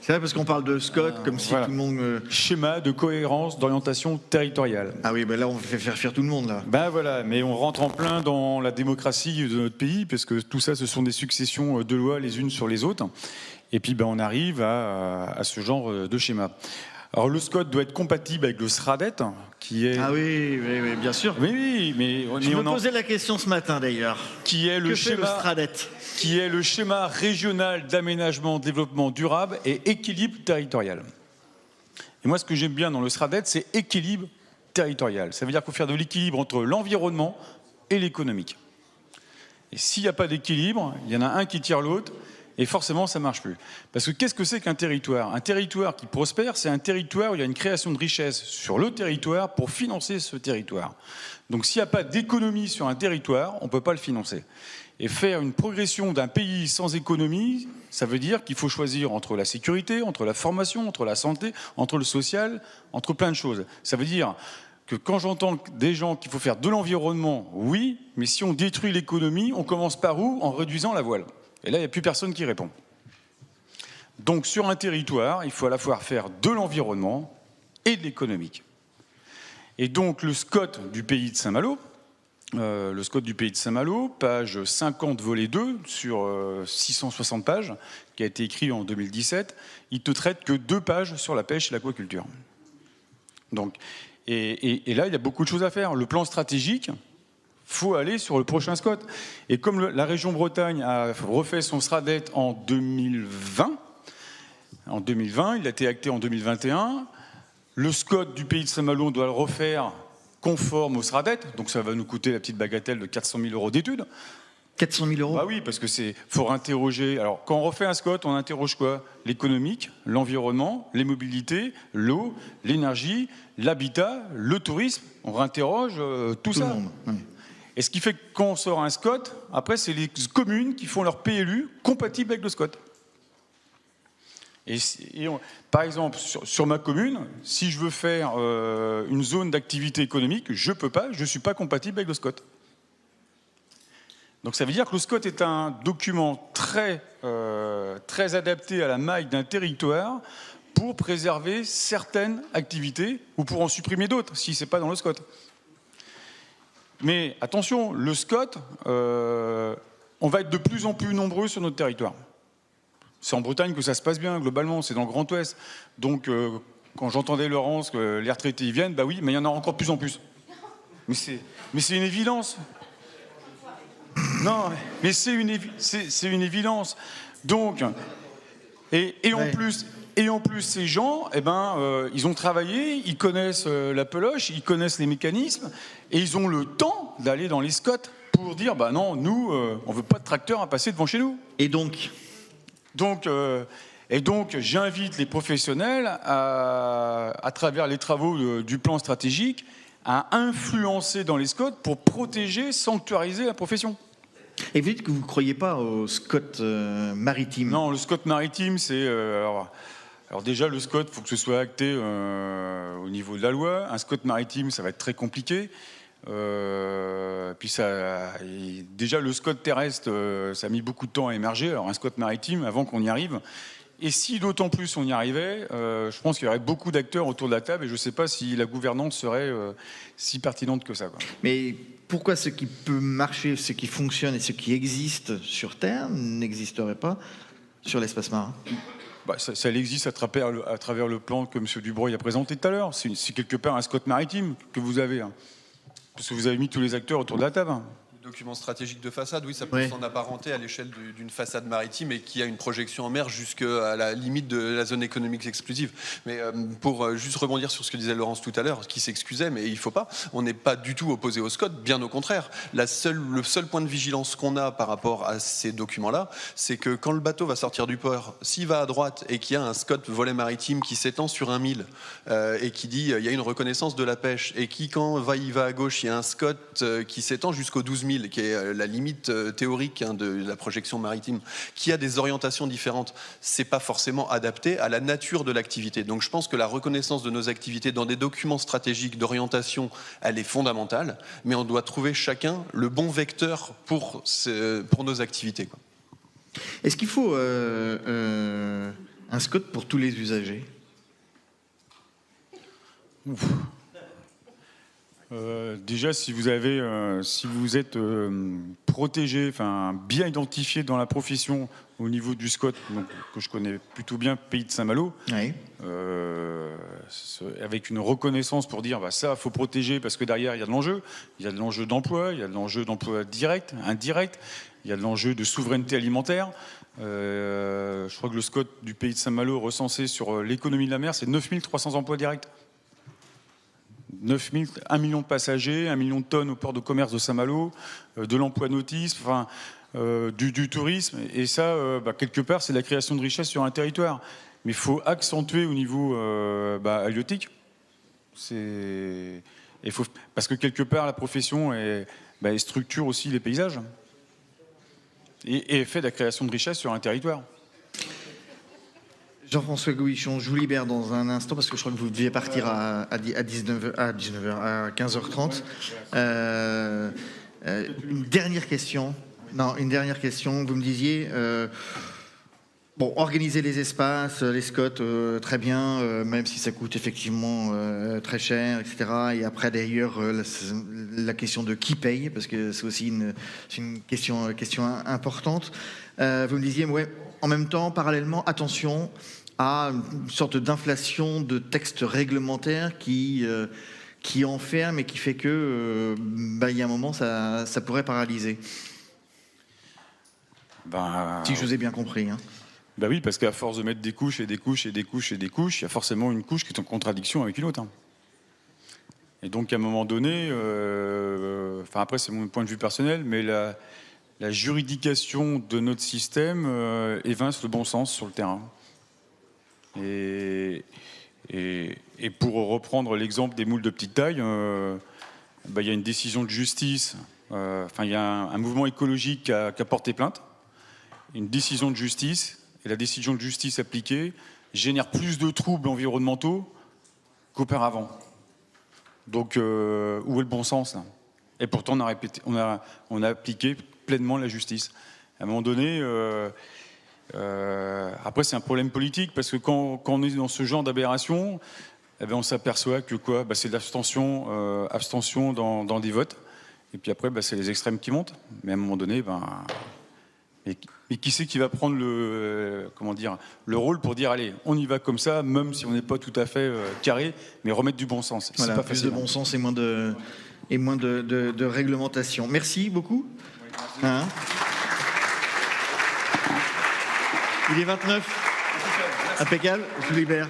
C'est vrai parce qu'on parle de SCOT comme si tout le monde...
Schéma de cohérence d'orientation territoriale.
Ah oui, là on fait faire fuir tout le monde là.
Voilà, mais on rentre en plein dans la démocratie de notre pays parce que tout ça, ce sont des successions de lois les unes sur les autres. Et puis on arrive à ce genre de schéma. Alors le SCOT doit être compatible avec le SRADET, qui est...
Ah oui, bien sûr.
Oui, mais
Je me posais la question ce matin d'ailleurs.
Qui est le schéma régional d'aménagement, développement durable et équilibre territorial. Et moi, ce que j'aime bien dans le SRADET, c'est équilibre territorial. Ça veut dire qu'il faut faire de l'équilibre entre l'environnement et l'économique. Et s'il n'y a pas d'équilibre, il y en a un qui tire l'autre, et forcément, ça ne marche plus. Parce que qu'est-ce que c'est qu'un territoire ? Un territoire qui prospère, c'est un territoire où il y a une création de richesse sur le territoire pour financer ce territoire. Donc s'il n'y a pas d'économie sur un territoire, on ne peut pas le financer. Et faire une progression d'un pays sans économie, ça veut dire qu'il faut choisir entre la sécurité, entre la formation, entre la santé, entre le social, entre plein de choses. Ça veut dire que quand j'entends des gens qu'il faut faire de l'environnement, oui, mais si on détruit l'économie, on commence par où ? En réduisant la voile. Et là, il n'y a plus personne qui répond. Donc sur un territoire, il faut à la fois faire de l'environnement et de l'économique. Et donc le SCOT du pays de Saint-Malo, page 50, volet 2, sur 660 pages, qui a été écrit en 2017, il te traite que 2 pages sur la pêche et l'aquaculture. Donc, et là, il y a beaucoup de choses à faire. Le plan stratégique, faut aller sur le prochain SCOT. Et comme la région Bretagne a refait son SRADET en 2020, il a été acté en 2021, le SCOT du pays de Saint-Malo doit le refaire conforme au SRADET, donc ça va nous coûter la petite bagatelle de 400 000 € d'études.
400 000 €.
Bah oui, parce que faut interroger. Alors, quand on refait un SCOT, on interroge quoi ? L'économique, l'environnement, les mobilités, l'eau, l'énergie, l'habitat, le tourisme. On réinterroge tout ça.
Le monde. Oui.
Et ce qui fait que quand on sort un SCOT, après, c'est les communes qui font leur PLU compatible avec le SCOT. Par exemple, sur ma commune, si je veux faire une zone d'activité économique, je ne peux pas, je ne suis pas compatible avec le SCOT. Donc ça veut dire que le SCOT est un document très adapté à la maille d'un territoire pour préserver certaines activités ou pour en supprimer d'autres, si ce n'est pas dans le SCOT. Mais attention, le SCOT, on va être de plus en plus nombreux sur notre territoire. C'est en Bretagne que ça se passe bien, globalement, c'est dans le Grand Ouest. Donc, quand j'entendais Laurence que les retraités y viennent, bah oui, mais il y en a encore de plus en plus. Mais c'est une évidence. Non, mais c'est une évidence. Donc, et en plus, ces gens, ils ont travaillé, ils connaissent la peloche, ils connaissent les mécanismes, et ils ont le temps d'aller dans les SCOT pour dire, bah non, nous, on veut pas de tracteur à passer devant chez nous.
Et donc,
j'invite les professionnels, à travers les travaux du plan stratégique, à influencer dans les SCOT pour protéger, sanctuariser la profession.
Et vous dites que vous ne croyez pas au SCOT maritime ?
Non, le SCOT maritime, c'est... Alors déjà, le SCOT, il faut que ce soit acté au niveau de la loi. Un SCOT maritime, ça va être très compliqué. Déjà, le SCOT terrestre, ça a mis beaucoup de temps à émerger. Alors un SCOT maritime, avant qu'on y arrive... Et si d'autant plus on y arrivait, je pense qu'il y aurait beaucoup d'acteurs autour de la table et je ne sais pas si la gouvernance serait si pertinente que ça, quoi.
Mais pourquoi ce qui peut marcher, ce qui fonctionne et ce qui existe sur Terre n'existerait pas sur l'espace marin ?
Ça existe à travers le plan que M. Dubreuil a présenté tout à l'heure. C'est quelque part un SCOT maritime que vous avez. Parce que vous avez mis tous les acteurs autour de la table.
Document stratégique de façade, oui, ça peut s'en apparenter à l'échelle d'une façade maritime et qui a une projection en mer jusqu'à la limite de la zone économique exclusive. Mais pour juste rebondir sur ce que disait Laurence tout à l'heure, qui s'excusait, mais il ne faut pas, on n'est pas du tout opposé au SCOT, bien au contraire. Le seul point de vigilance qu'on a par rapport à ces documents-là, c'est que quand le bateau va sortir du port, s'il va à droite et qu'il y a un SCOT volet maritime qui s'étend sur 1 mile et qui dit il y a une reconnaissance de la pêche et qui, quand il va à gauche, il y a un SCOT qui s'étend jusqu'aux 12 000, qui est la limite théorique de la projection maritime, qui a des orientations différentes, c'est pas forcément adapté à la nature de l'activité. Donc je pense que la reconnaissance de nos activités dans des documents stratégiques d'orientation, elle est fondamentale, mais on doit trouver chacun le bon vecteur pour nos activités, quoi.
Est-ce qu'il faut un SCOT pour tous les usagers ?
Déjà, si vous êtes protégé, enfin bien identifié dans la profession au niveau du SCOT, donc, que je connais plutôt bien, Pays de Saint-Malo,
Oui.
avec une reconnaissance pour dire ça, faut protéger parce que derrière il y a de l'enjeu. Il y a de l'enjeu d'emploi, il y a de l'enjeu d'emploi direct, indirect, il y a de l'enjeu de souveraineté alimentaire. Je crois que le SCOT du Pays de Saint-Malo recensé sur l'économie de la mer, c'est 9300 emplois directs. 1 million de passagers, 1 million de tonnes au port de commerce de Saint-Malo, de l'emploi nautisme, enfin, du tourisme. Et ça, quelque part, c'est la création de richesse sur un territoire. Mais il faut accentuer au niveau halieutique. Parce que quelque part, la profession elle structure aussi les paysages. Et fait de la création de richesse sur un territoire.
Jean-François Gouichon, je vous libère dans un instant parce que je crois que vous deviez partir à 15h30. Une dernière question. Une dernière question. Vous me disiez, organiser les espaces, les SCOT, très bien, même si ça coûte effectivement très cher, etc. Et après, d'ailleurs, la question de qui paye, parce que c'est aussi une question importante. Vous me disiez, en même temps, parallèlement, attention à une sorte d'inflation de textes réglementaires qui enferme et qui fait que, il y a un moment, ça pourrait paralyser. Si je vous ai bien compris. Hein.
Oui, parce qu'à force de mettre des couches et des couches et des couches et des couches, il y a forcément une couche qui est en contradiction avec une autre. Hein. Et donc, à un moment donné, après, c'est mon point de vue personnel, mais la juridication de notre système évince le bon sens sur le terrain. Et pour reprendre l'exemple des moules de petite taille, il y a une décision de justice, il y a un mouvement écologique qui a porté plainte, une décision de justice, et la décision de justice appliquée génère plus de troubles environnementaux qu'auparavant. Donc, où est le bon sens là ? Et pourtant, on a appliqué pleinement la justice. À un moment donné... après, c'est un problème politique parce que quand on est dans ce genre d'aberration, on s'aperçoit que c'est de l'abstention, abstention dans des votes. Et puis après, c'est les extrêmes qui montent. Mais à un moment donné, mais qui c'est qui va prendre le rôle pour dire allez, on y va comme ça, même si on n'est pas tout à fait carré, mais remettre du bon sens.
Voilà,
c'est pas
plus
facile.
De bon sens et moins de réglementation. Merci beaucoup. Hein ? Il est 29. Impeccable, je vous libère.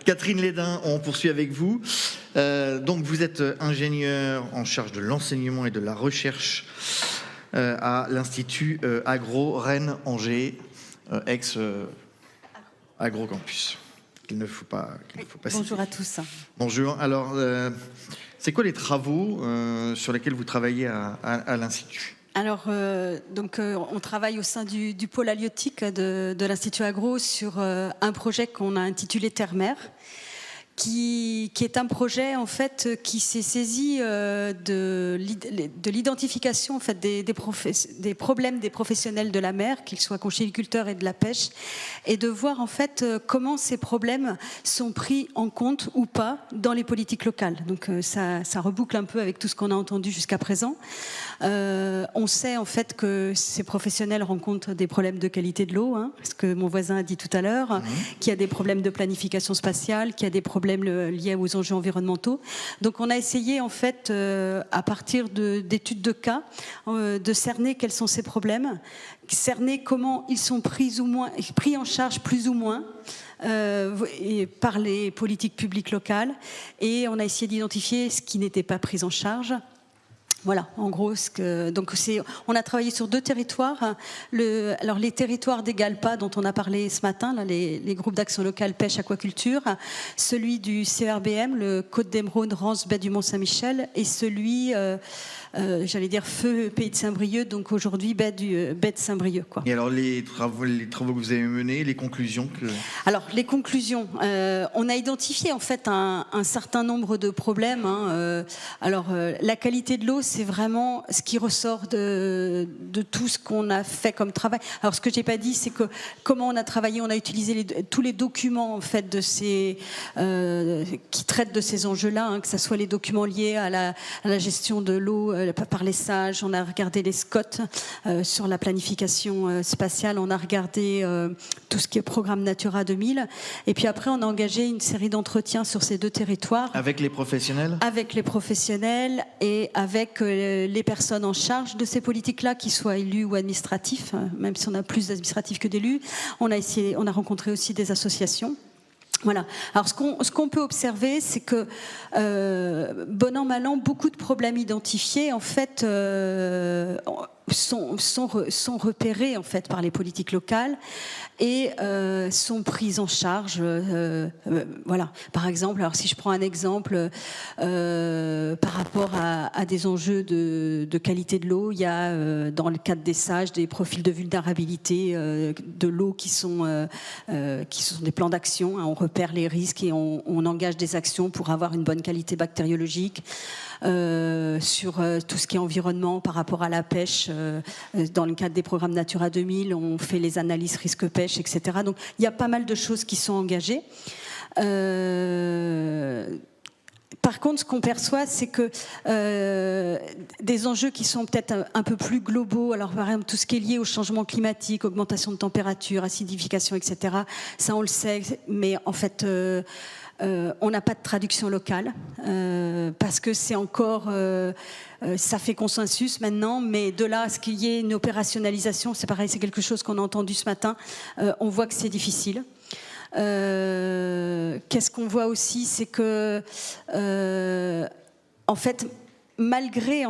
Catherine Lédin, on poursuit avec vous. Donc vous êtes ingénieur en charge de l'enseignement et de la recherche à l'Institut Agro Rennes-Angers, ex-Agrocampus. Qu'il ne faut pas
Bonjour à tous.
Bonjour. Alors, c'est quoi les travaux sur lesquels vous travaillez à l'Institut ?
Alors, on travaille au sein du pôle halieutique de l'Institut Agro sur un projet qu'on a intitulé Terre-Mer, qui est un projet en fait qui s'est saisi de l'identification en fait des problèmes des professionnels de la mer, qu'ils soient conchyliculteurs et de la pêche, et de voir en fait comment ces problèmes sont pris en compte ou pas dans les politiques locales. Donc ça reboucle un peu avec tout ce qu'on a entendu jusqu'à présent. On sait en fait que ces professionnels rencontrent des problèmes de qualité de l'eau, ce que mon voisin a dit tout à l'heure, qu'il y a des problèmes de planification spatiale, qu'il y a des problèmes liés aux enjeux environnementaux. Donc on a essayé en fait, à partir d'études de cas, de cerner quels sont ces problèmes, cerner comment ils sont pris en charge plus ou moins par les politiques publiques locales, et on a essayé d'identifier ce qui n'était pas pris en charge. Voilà, en gros, on a travaillé sur 2 territoires. Alors les territoires des GALPA dont on a parlé ce matin, là, les groupes d'action locale pêche aquaculture, celui du CRBM, le Côte d'Emeraude, Rance, baie du Mont-Saint-Michel, et celui, Feu, Pays de Saint-Brieuc, donc aujourd'hui baie de Saint-Brieuc. Quoi.
Et alors les travaux que vous avez menés, les conclusions que...
Alors les conclusions, on a identifié en fait un certain nombre de problèmes. La qualité de l'eau, c'est vraiment ce qui ressort de tout ce qu'on a fait comme travail. Alors, ce que j'ai pas dit, c'est que comment on a travaillé, on a utilisé tous les documents en fait de qui traitent de ces enjeux-là, hein, que ce soit les documents liés à la gestion de l'eau par les sages. On a regardé les SCOT sur la planification spatiale. On a regardé tout ce qui est programme Natura 2000. Et puis après, on a engagé une série d'entretiens sur ces deux territoires.
Avec les professionnels ?
Avec les professionnels et avec les personnes en charge de ces politiques-là, qu'ils soient élus ou administratifs, même si on a plus d'administratifs que d'élus. On a rencontré aussi des associations. Voilà. Alors, ce qu'on peut observer, c'est que, bon an, mal an, beaucoup de problèmes identifiés, en fait, sont repérés en fait par les politiques locales et sont prises en charge. Voilà. Par exemple, alors si je prends un exemple par rapport à des enjeux de qualité de l'eau, il y a dans le cadre des sages des profils de vulnérabilité de l'eau qui sont des plans d'action. Hein, on repère les risques et on engage des actions pour avoir une bonne qualité bactériologique. Sur tout ce qui est environnement par rapport à la pêche. Dans le cadre des programmes Natura 2000, on fait les analyses risque-pêche, etc. Donc, il y a pas mal de choses qui sont engagées. Par contre, ce qu'on perçoit, c'est que des enjeux qui sont peut-être un peu plus globaux, alors par exemple tout ce qui est lié au changement climatique, augmentation de température, acidification, etc., ça on le sait, mais en fait... on n'a pas de traduction locale parce que c'est encore, ça fait consensus maintenant, mais de là à ce qu'il y ait une opérationnalisation, c'est pareil, c'est quelque chose qu'on a entendu ce matin. On voit que c'est difficile. Qu'est-ce qu'on voit aussi, c'est que en fait, malgré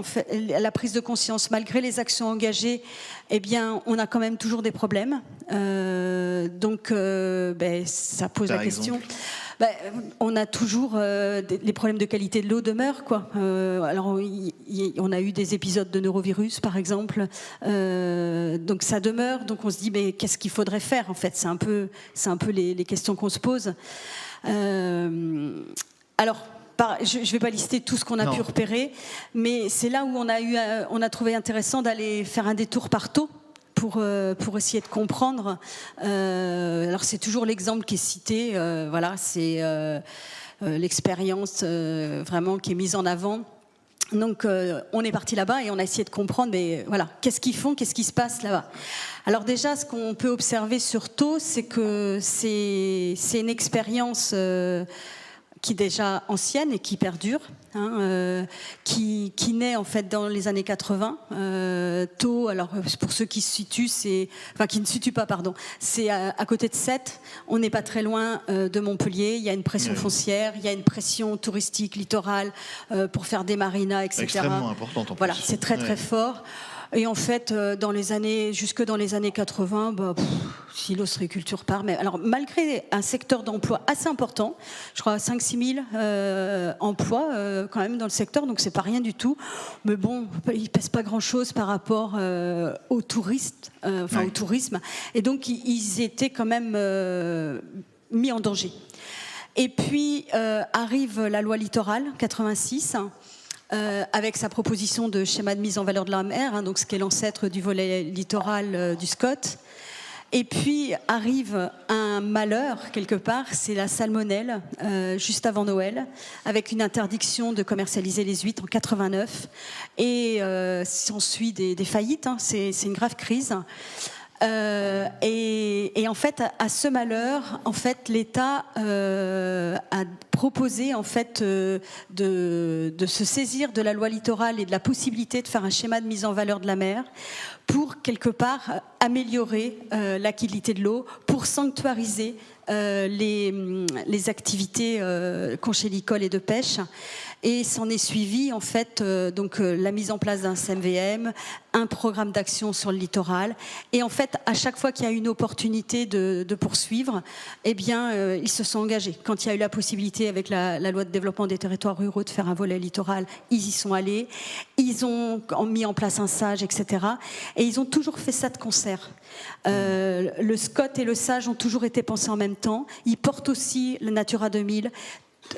la prise de conscience, malgré les actions engagées, eh bien, on a quand même toujours des problèmes. Donc, ça pose la question. On a toujours les problèmes de qualité de l'eau demeurent, quoi. Alors, on a eu des épisodes de neurovirus, par exemple. Donc, ça demeure. Donc, on se dit, mais qu'est-ce qu'il faudrait faire, en fait ? C'est un peu les questions qu'on se pose. Alors. Je ne vais pas lister tout ce qu'on a pu repérer, mais c'est là où on a trouvé intéressant d'aller faire un détour par Thau pour essayer de comprendre. Alors c'est toujours l'exemple qui est cité, voilà, c'est l'expérience vraiment qui est mise en avant. Donc on est parti là-bas et on a essayé de comprendre, mais voilà, qu'est-ce qu'ils font, qu'est-ce qui se passe là-bas. Alors déjà, ce qu'on peut observer sur Thau, c'est que c'est une expérience qui est déjà ancienne et qui perdure, hein, qui naît en fait dans les années 80. Thau, alors pour ceux qui se situent, qui ne situent pas, pardon, c'est à côté de Sète. On n'est pas très loin de Montpellier. Il y a une pression foncière, il y a une pression touristique littorale pour faire des marinas, etc.
Extrêmement importante en plus.
Voilà, c'est très très fort. Et en fait, jusque dans les années 80, si l'ostréiculture part, mais alors malgré un secteur d'emploi assez important, je crois 5-6 000 emplois quand même dans le secteur, donc c'est pas rien du tout. Mais bon, il pèse pas grand-chose par rapport aux touristes, au tourisme. Et donc ils étaient quand même mis en danger. Et puis arrive la loi littorale 86. Avec sa proposition de schéma de mise en valeur de la mer, hein, donc ce qui est l'ancêtre du volet littoral du SCOT. Et puis arrive un malheur, quelque part, c'est la salmonelle, juste avant Noël, avec une interdiction de commercialiser les huîtres en 89. Et s'ensuit des faillites, hein, c'est une grave crise. Et en fait, à ce malheur, en fait, l'État a proposé en fait de se saisir de la loi littorale et de la possibilité de faire un schéma de mise en valeur de la mer pour quelque part améliorer la qualité de l'eau, pour sanctuariser les activités conchylicoles et de pêche. Et s'en est suivi en fait la mise en place d'un CMVM, un programme d'action sur le littoral. Et en fait, à chaque fois qu'il y a eu une opportunité de poursuivre, eh bien, ils se sont engagés. Quand il y a eu la possibilité avec la loi de développement des territoires ruraux de faire un volet littoral, ils y sont allés. Ils ont mis en place un SAGE, etc. Et ils ont toujours fait ça de concert. Le SCOT et le SAGE ont toujours été pensés en même temps. Ils portent aussi le Natura 2000.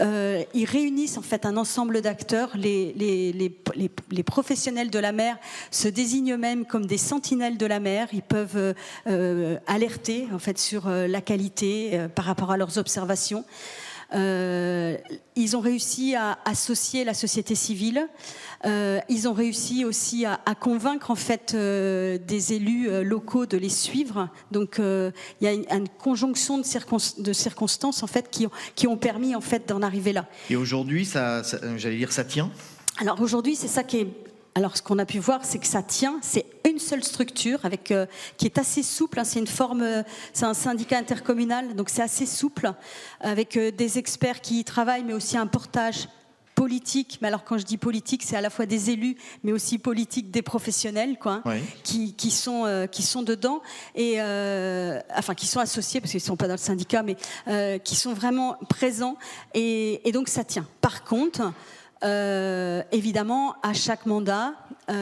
ils réunissent en fait un ensemble d'acteurs. Les professionnels de la mer se désignent eux-mêmes comme des sentinelles de la mer. Ils peuvent alerter en fait sur la qualité par rapport à leurs observations. Ils ont réussi à associer la société civile. Ils ont réussi aussi à convaincre en fait des élus locaux de les suivre. Donc il y a une conjonction de circonstances en fait qui ont permis en fait d'en arriver là.
Et aujourd'hui, j'allais dire, ça tient.
Alors aujourd'hui, c'est ça qui est. Alors, ce qu'on a pu voir, c'est que ça tient. C'est une seule structure qui est assez souple. Hein, c'est un syndicat intercommunal, donc c'est assez souple, avec des experts qui y travaillent, mais aussi un portage politique. Mais alors, quand je dis politique, c'est à la fois des élus, mais aussi politique des professionnels, quoi, hein, oui. qui sont dedans et qui sont associés parce qu'ils ne sont pas dans le syndicat, mais qui sont vraiment présents. Et donc, ça tient. Par contre. Évidemment, à chaque mandat, faut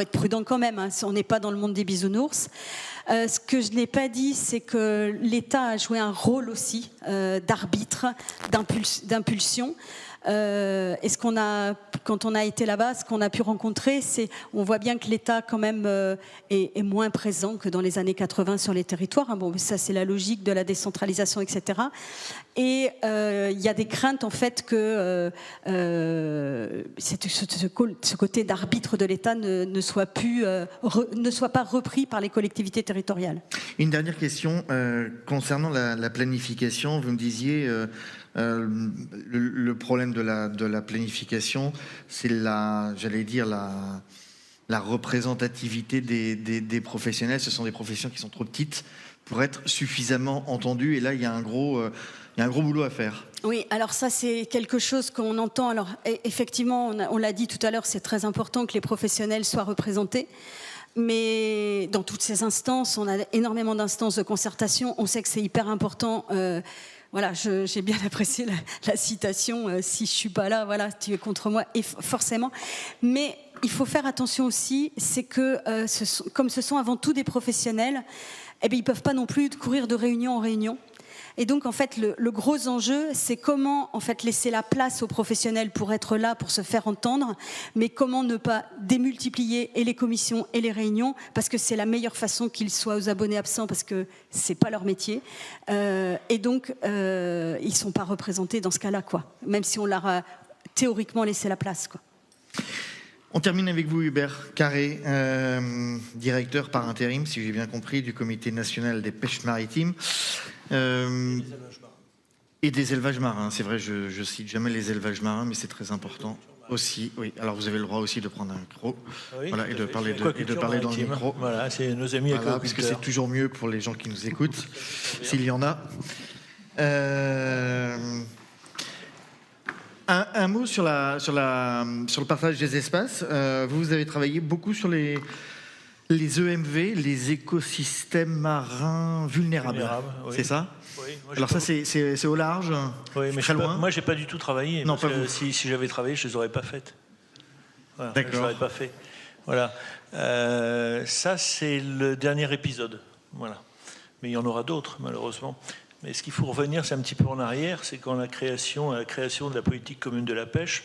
être prudent quand même. Hein, on n'est pas dans le monde des bisounours. Ce que je n'ai pas dit, c'est que l'État a joué un rôle aussi d'arbitre, d'impulsion. Et quand on a été là-bas, ce qu'on a pu rencontrer, on voit bien que l'État quand même est moins présent que dans les années 80 sur les territoires. Hein, bon, ça c'est la logique de la décentralisation, etc. Et il y a des craintes en fait que ce côté d'arbitre de l'État ne soit pas repris par les collectivités territoriales.
Une dernière question concernant la planification. Vous me disiez. Le problème de la planification, c'est la représentativité des professionnels. Ce sont des professions qui sont trop petites pour être suffisamment entendues. Et là, il y a un gros boulot à faire.
Oui, alors ça, c'est quelque chose qu'on entend. Alors, effectivement, on l'a dit tout à l'heure, c'est très important que les professionnels soient représentés. Mais dans toutes ces instances, on a énormément d'instances de concertation. On sait que c'est hyper important. Voilà, j'ai bien apprécié la citation. Si je suis pas là, voilà, tu es contre moi, et forcément. Mais il faut faire attention aussi, c'est que comme ce sont avant tout des professionnels, eh bien, ils peuvent pas non plus courir de réunion en réunion. Et donc, en fait, le gros enjeu, c'est comment en fait laisser la place aux professionnels pour être là, pour se faire entendre, mais comment ne pas démultiplier et les commissions et les réunions, parce que c'est la meilleure façon qu'ils soient aux abonnés absents, parce que c'est pas leur métier. Et donc, ils sont pas représentés dans ce cas-là, quoi. Même si on leur a théoriquement laissé la place, quoi.
On termine avec vous, Hubert Carré, directeur par intérim, si j'ai bien compris, du Comité national des pêches maritimes. Et des élevages marins. C'est vrai, je cite jamais les élevages marins, mais c'est très important aussi. Oui, alors vous avez le droit aussi de prendre un micro, oui, voilà, et de parler dans le micro.
Voilà, c'est nos amis
voilà, parce que c'est toujours mieux pour les gens qui nous écoutent, s'il y en a. Un mot sur le partage des espaces. Vous avez travaillé beaucoup sur les EMV, les écosystèmes marins vulnérables. Oui. C'est ça? Oui. Alors ça, c'est au large.
Oui, mais
très loin.
Moi, j'ai pas du tout travaillé.
Non, pas vous.
Si j'avais travaillé, je les aurais pas faites. Voilà,
d'accord.
Je les aurais pas fait. Voilà. Ça, c'est le dernier épisode. Voilà. Mais il y en aura d'autres, malheureusement. Mais ce qu'il faut revenir, c'est un petit peu en arrière, c'est quand la création de la politique commune de la pêche,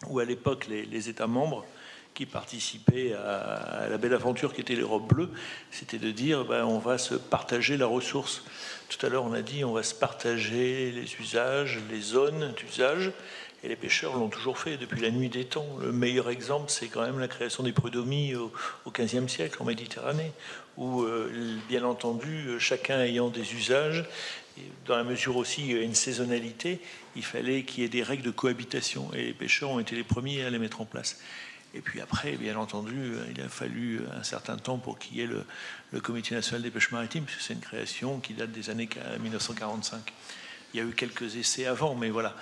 où à l'époque les États membres qui participaient à la belle aventure qui était l'Europe bleue, c'était de dire on va se partager la ressource. Tout à l'heure, on a dit on va se partager les usages, les zones d'usage, et les pêcheurs l'ont toujours fait depuis la nuit des temps. Le meilleur exemple, c'est quand même la création des prud'hommes au XVe siècle en Méditerranée, où, bien entendu, chacun ayant des usages, et dans la mesure aussi il y a une saisonnalité, il fallait qu'il y ait des règles de cohabitation, et les pêcheurs ont été les premiers à les mettre en place. Et puis après, bien entendu, il a fallu un certain temps pour qu'il y ait le Comité national des pêches maritimes, puisque c'est une création qui date des années 1945. Il y a eu quelques essais avant, mais voilà.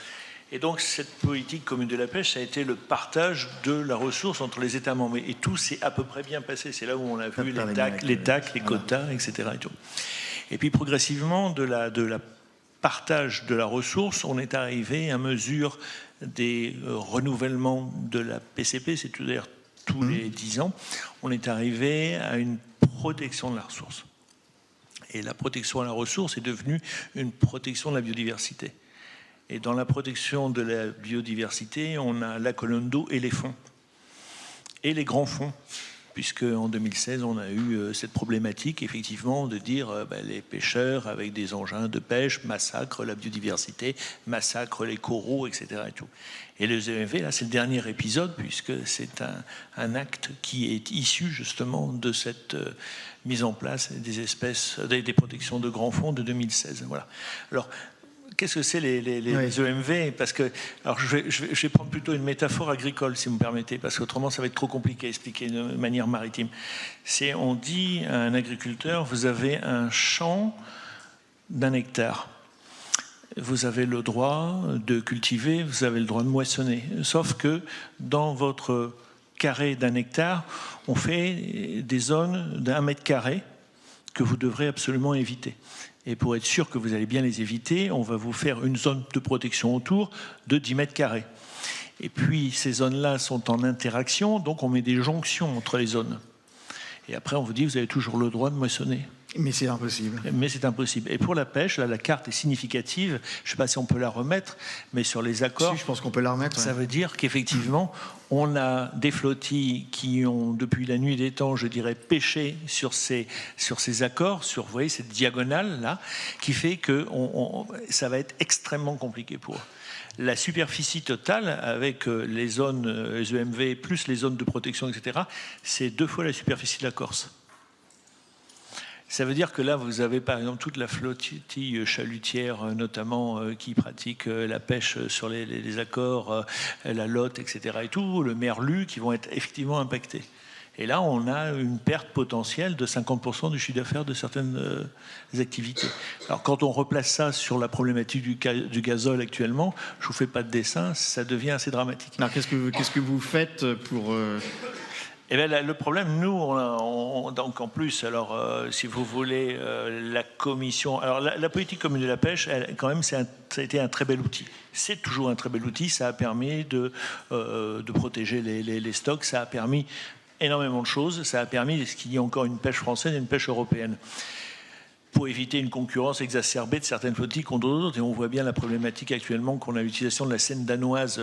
Et donc, cette politique commune de la pêche, ça a été le partage de la ressource entre les États membres. Et tout s'est à peu près bien passé. C'est là où on a vu les TAC, les quotas, etc. Et tout. Et puis, progressivement, de la partage de la ressource, on est arrivé à mesure des renouvellements de la PCP, c'est-à-dire tous les 10 ans, on est arrivé à une protection de la ressource. Et la protection à la ressource est devenue une protection de la biodiversité. Et dans la protection de la biodiversité, on a la colonne d'eau et les fonds. Et les grands fonds. Puisque en 2016, on a eu cette problématique, effectivement, de dire les pêcheurs, avec des engins de pêche, massacrent la biodiversité, massacrent les coraux, etc. Et, tout. Et les EMV, là, c'est le dernier épisode, puisque c'est un acte qui est issu, justement, de cette mise en place des espèces, des protections de grands fonds de 2016. Voilà. Alors, qu'est-ce que c'est les EMV? Parce que, alors je vais prendre plutôt une métaphore agricole, si vous me permettez, parce qu'autrement ça va être trop compliqué à expliquer de manière maritime. On dit à un agriculteur, vous avez un champ d'1 hectare. Vous avez le droit de cultiver, vous avez le droit de moissonner. Sauf que dans votre carré d'1 hectare, on fait des zones d'1 mètre carré que vous devrez absolument éviter. Et pour être sûr que vous allez bien les éviter, on va vous faire une zone de protection autour de 10 mètres carrés. Et puis, ces zones-là sont en interaction, donc on met des jonctions entre les zones. Et après, on vous dit, vous avez toujours le droit de moissonner.
Mais c'est impossible.
Mais c'est impossible. Et pour la pêche, là, la carte est significative. Je ne sais pas si on peut la remettre, mais sur les accords...
Si, je pense qu'on peut la remettre.
Ça veut dire qu'effectivement, on a des flottilles qui ont, depuis la nuit des temps, je dirais, pêché sur ces accords, sur, vous voyez, cette diagonale-là, qui fait que ça va être extrêmement compliqué pour eux. La superficie totale, avec les zones EMV, plus les zones de protection, etc., c'est 2 fois la superficie de la Corse. Ça veut dire que là, vous avez par exemple toute la flottille chalutière, notamment qui pratique la pêche sur les accords, la lotte, etc. et tout, le merlu, qui vont être effectivement impactés. Et là, on a une perte potentielle de 50% du chiffre d'affaires de certaines activités. Alors, quand on replace ça sur la problématique du gazole actuellement, je ne vous fais pas de dessin, ça devient assez dramatique.
Alors, qu'est-ce que vous faites pour...
Eh bien, le problème, nous, donc en plus, alors, si vous voulez, la commission... Alors, la politique commune de la pêche, quand même, ça a été un très bel outil. C'est toujours un très bel outil. Ça a permis de protéger les stocks. Ça a permis énormément de choses. Ça a permis qu'il y ait encore une pêche française et une pêche européenne, pour éviter une concurrence exacerbée de certaines flottilles contre d'autres. Et on voit bien la problématique actuellement qu'on a l'utilisation de la Seine danoise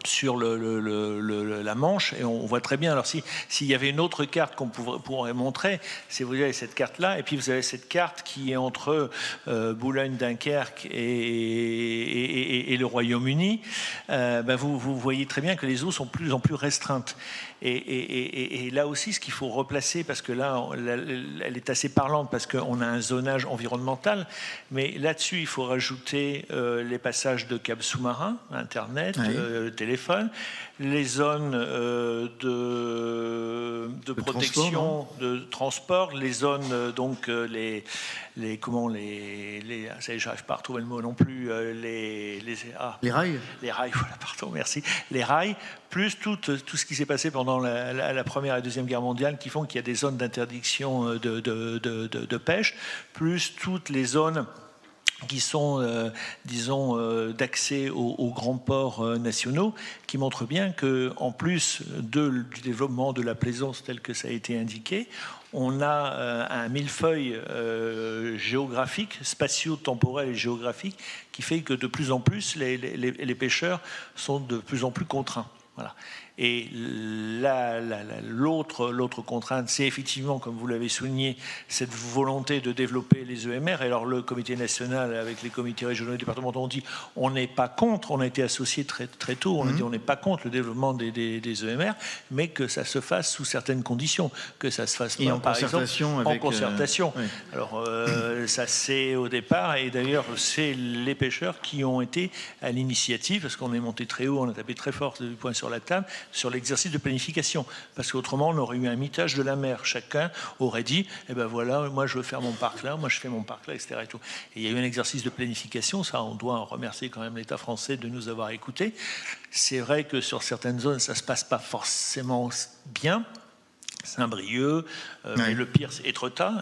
sur la Manche, et on voit très bien. Alors s'il y avait une autre carte qu'on pourrait montrer, c'est vous avez cette carte-là, et puis vous avez cette carte qui est entre Boulogne, Dunkerque et le Royaume-Uni. Vous voyez très bien que les eaux sont de plus en plus restreintes. Et là aussi, ce qu'il faut replacer, parce que là, elle est assez parlante, parce qu'on a un zonage environnemental, mais là-dessus, il faut rajouter les passages de câbles sous-marins, Internet, téléphone, les zones de protection, de transport, les zones, donc les j'arrive pas à retrouver le mot non plus, les
rails.
Les rails, voilà, pardon, merci. Les rails, plus tout ce qui s'est passé pendant la Première et la Deuxième Guerre mondiale, qui font qu'il y a des zones d'interdiction de pêche, plus toutes les zones qui sont, d'accès aux grands ports nationaux, qui montrent bien qu'en plus du développement de la plaisance tel que ça a été indiqué, on a un millefeuille géographique, spatio-temporel et géographique, qui fait que de plus en plus, les pêcheurs sont de plus en plus contraints. Voilà. Et l'autre contrainte, c'est effectivement, comme vous l'avez souligné, cette volonté de développer les EMR. Et alors le comité national, avec les comités régionaux et départementaux, ont dit on n'est pas contre, on a été associés très, très tôt, on a dit on n'est pas contre le développement des EMR, mais que ça se fasse sous certaines conditions, que ça se fasse pas,
en concertation
en concertation. Alors ça c'est au départ, et d'ailleurs c'est les pêcheurs qui ont été à l'initiative, parce qu'on est monté très haut, on a tapé très fort du poing sur la table, sur l'exercice de planification, parce qu'autrement on aurait eu un mitage de la mer. Chacun aurait dit eh ben voilà, moi je veux faire mon parc là, moi je fais mon parc là, etc. Et tout. Et il y a eu un exercice de planification, ça on doit remercier quand même l'État français de nous avoir écoutés. C'est vrai que sur certaines zones ça se passe pas forcément bien, Saint-Brieuc, mais le pire c'est Étretat,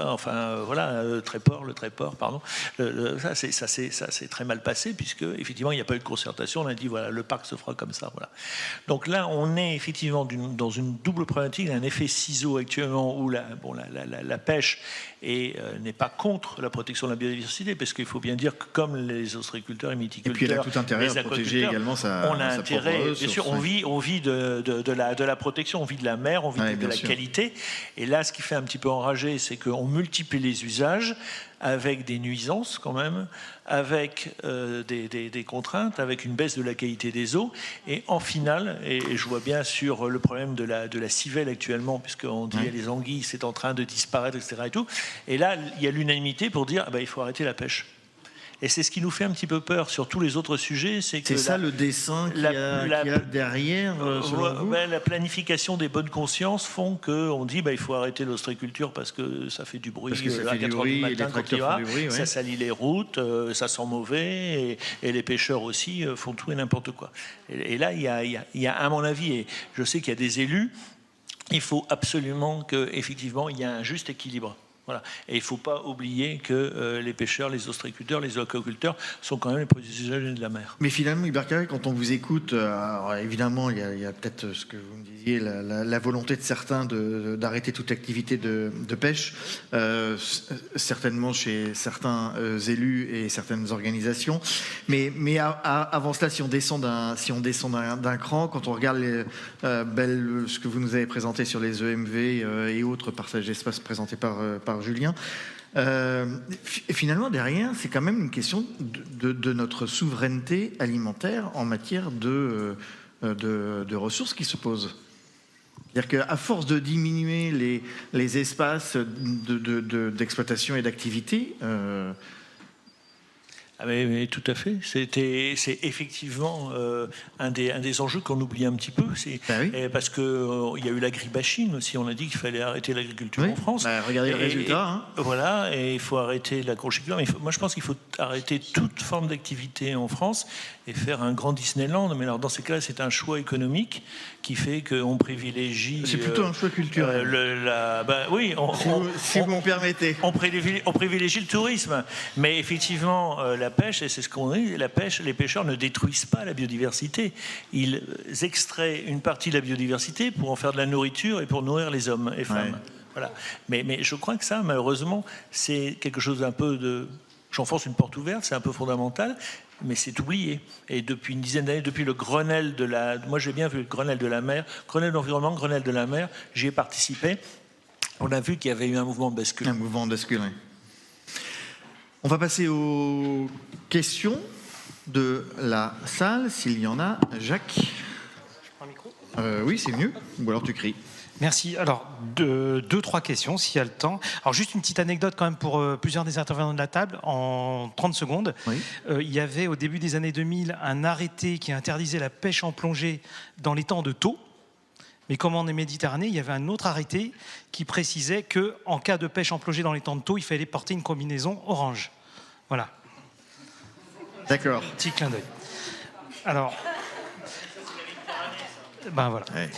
enfin le Tréport, pardon. Ça c'est très mal passé puisque effectivement il n'y a pas eu de concertation. On a dit voilà, le parc se fera comme ça, voilà. Donc là on est effectivement dans une double problématique, un effet ciseau actuellement où la pêche n'est pas contre la protection de la biodiversité, parce qu'il faut bien dire que comme les ostréiculteurs et mythiculteurs,
et puis elle a tout intérêt à protéger également
on a intérêt, bien sûr, on vit de la protection, on vit de la mer, on vit de la qualité. Et là, ce qui fait un petit peu enrager, c'est qu'on multiplie les usages avec des nuisances quand même, avec des contraintes, avec une baisse de la qualité des eaux. Et en finale, et je vois bien sur le problème de la civelle actuellement, puisqu'on dit les anguilles, c'est en train de disparaître, etc. Et tout. Et là, il y a l'unanimité pour dire il faut arrêter la pêche. Et c'est ce qui nous fait un petit peu peur sur tous les autres sujets. C'est
ça le dessin qu'il y a derrière, selon vous ?
La planification des bonnes consciences font qu'on dit il faut arrêter l'ostréiculture parce que ça fait du bruit à 4 heures du matin quand il va, ça salit les routes, ça sent mauvais, et les pêcheurs aussi font tout et n'importe quoi. Et là, il y a, à mon avis, et je sais qu'il y a des élus, il faut absolument qu'effectivement, il y a un juste équilibre. Voilà. Et il ne faut pas oublier que les pêcheurs, les ostréiculteurs, les aquaculteurs sont quand même les protégés de la mer.
Mais finalement, Hubert Carré, quand on vous écoute, alors évidemment, il y a peut-être ce que vous me disiez, la volonté de certains d'arrêter toute activité de pêche, certainement chez certains élus et certaines organisations. Mais avant cela, si on descend d'un cran, quand on regarde ce que vous nous avez présenté sur les EMV et autres partages d'espace présentés par Julien, finalement derrière c'est quand même une question de notre souveraineté alimentaire en matière de ressources qui se pose. C'est-à-dire qu'à force de diminuer les espaces d'exploitation et d'activité,
mais tout à fait. C'est effectivement un des enjeux qu'on oublie un petit peu. Parce qu'il y a eu l'agribashing aussi. On a dit qu'il fallait arrêter l'agriculture en France.
Regardez le résultat.
Voilà, et il faut arrêter la conchiculture. Moi, je pense qu'il faut arrêter toute forme d'activité en France et faire un grand Disneyland. Mais alors, dans ces cas-là, c'est un choix économique qui fait qu'on privilégie...
C'est plutôt un choix culturel.
Oui,
si vous me permettez.
On privilégie le tourisme. Mais effectivement, la pêche, et c'est ce qu'on dit, les pêcheurs ne détruisent pas la biodiversité. Ils extraient une partie de la biodiversité pour en faire de la nourriture et pour nourrir les hommes et femmes. Voilà. Mais je crois que ça, malheureusement, c'est quelque chose d'un peu de... J'enfonce une porte ouverte, c'est un peu fondamental, mais c'est oublié. Et depuis une dizaine d'années, depuis le Grenelle de la... Moi, j'ai bien vu le Grenelle de la mer, Grenelle de l'environnement, Grenelle de la mer, j'y ai participé. On a vu qu'il y avait eu un mouvement de bascule.
Un mouvement de bascule, oui. On va passer aux questions de la salle, s'il y en a. Jacques ? Je prends un micro ? Oui, c'est mieux. Ou alors tu cries.
Merci. Alors, deux, trois questions, s'il y a le temps. Alors, juste une petite anecdote quand même pour plusieurs des intervenants de la table, en 30 secondes.
Oui.
Il y avait, au début des années 2000, un arrêté qui interdisait la pêche en plongée dans les temps de taux. Mais comme en Méditerranée, il y avait un autre arrêté qui précisait qu'en cas de pêche en plongée dans les temps de taux, il fallait porter une combinaison orange. Voilà.
D'accord.
Petit clin d'œil. Alors... voilà.
Ouais.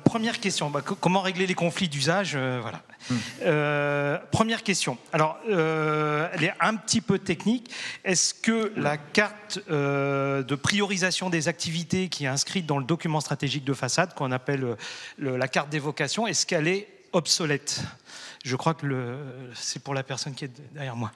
Première question, comment régler les conflits d'usage voilà. Première question. Alors, elle est un petit peu technique. Est-ce que la carte de priorisation des activités qui est inscrite dans le document stratégique de façade, qu'on appelle la carte d'évocation, est-ce qu'elle est obsolète ? Je crois que c'est pour la personne qui est derrière moi.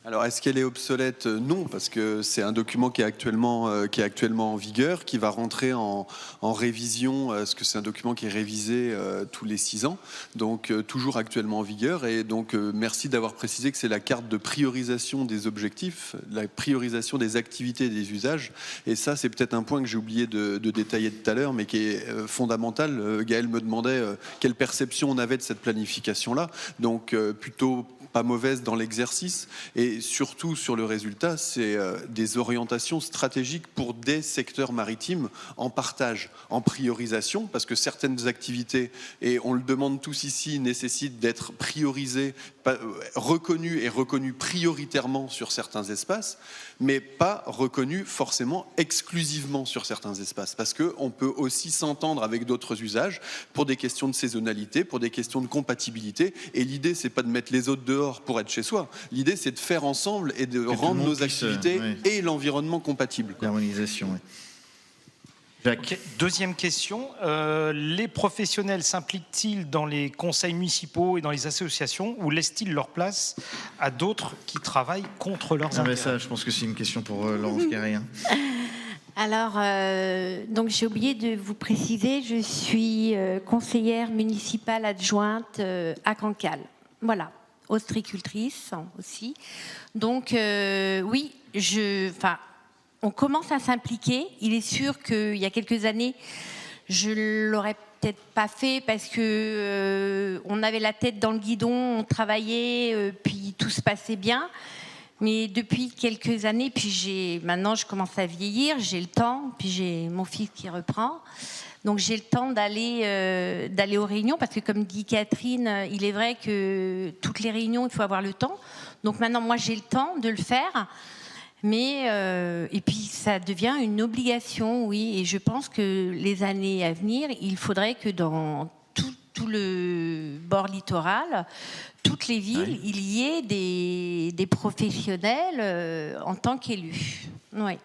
Alors, est-ce qu'elle est obsolète ? Non, parce que c'est un document qui est actuellement en vigueur, qui va rentrer en révision, parce que c'est un document qui est révisé tous les 6 ans, donc toujours actuellement en vigueur. Et donc, merci d'avoir précisé que c'est la carte de priorisation des objectifs, la priorisation des activités et des usages. Et ça, c'est peut-être un point que j'ai oublié de détailler tout à l'heure, mais qui est fondamental. Gaël me demandait quelle perception on avait de cette planification-là. Donc, plutôt pas mauvaise dans l'exercice. Et surtout, sur le résultat, c'est des orientations stratégiques pour des secteurs maritimes en partage, en priorisation, parce que certaines activités, et on le demande tous ici, nécessitent d'être priorisées, reconnues prioritairement sur certains espaces, mais pas reconnues forcément exclusivement sur certains espaces, parce qu'on peut aussi s'entendre avec d'autres usages pour des questions de saisonnalité, pour des questions de compatibilité, et l'idée, c'est pas de mettre les autres dehors pour être chez soi, l'idée, c'est de faire ensemble et de rendre nos activités et l'environnement compatibles.
L'harmonisation, oui.
Okay. Deuxième question, les professionnels s'impliquent-ils dans les conseils municipaux et dans les associations ou laissent-ils leur place à d'autres qui travaillent contre leurs intérêts?
Ça, je pense que c'est une question pour Laurence Carré.
Alors, donc j'ai oublié de vous préciser, je suis conseillère municipale adjointe à Cancale. Voilà, ostréicultrice aussi. Donc, oui, on commence à s'impliquer. Il est sûr qu'il y a quelques années, je ne l'aurais peut-être pas fait parce que on avait la tête dans le guidon, on travaillait, puis tout se passait bien. Mais depuis quelques années, puis maintenant je commence à vieillir, j'ai le temps, puis j'ai mon fils qui reprend. Donc j'ai le temps d'aller aux réunions, parce que comme dit Catherine, il est vrai que toutes les réunions, il faut avoir le temps. Donc maintenant, moi j'ai le temps de le faire. Mais et puis ça devient une obligation, oui. Et je pense que les années à venir, il faudrait que dans tout le bord littoral, toutes les villes, il y ait des professionnels en tant qu'élus. Oui.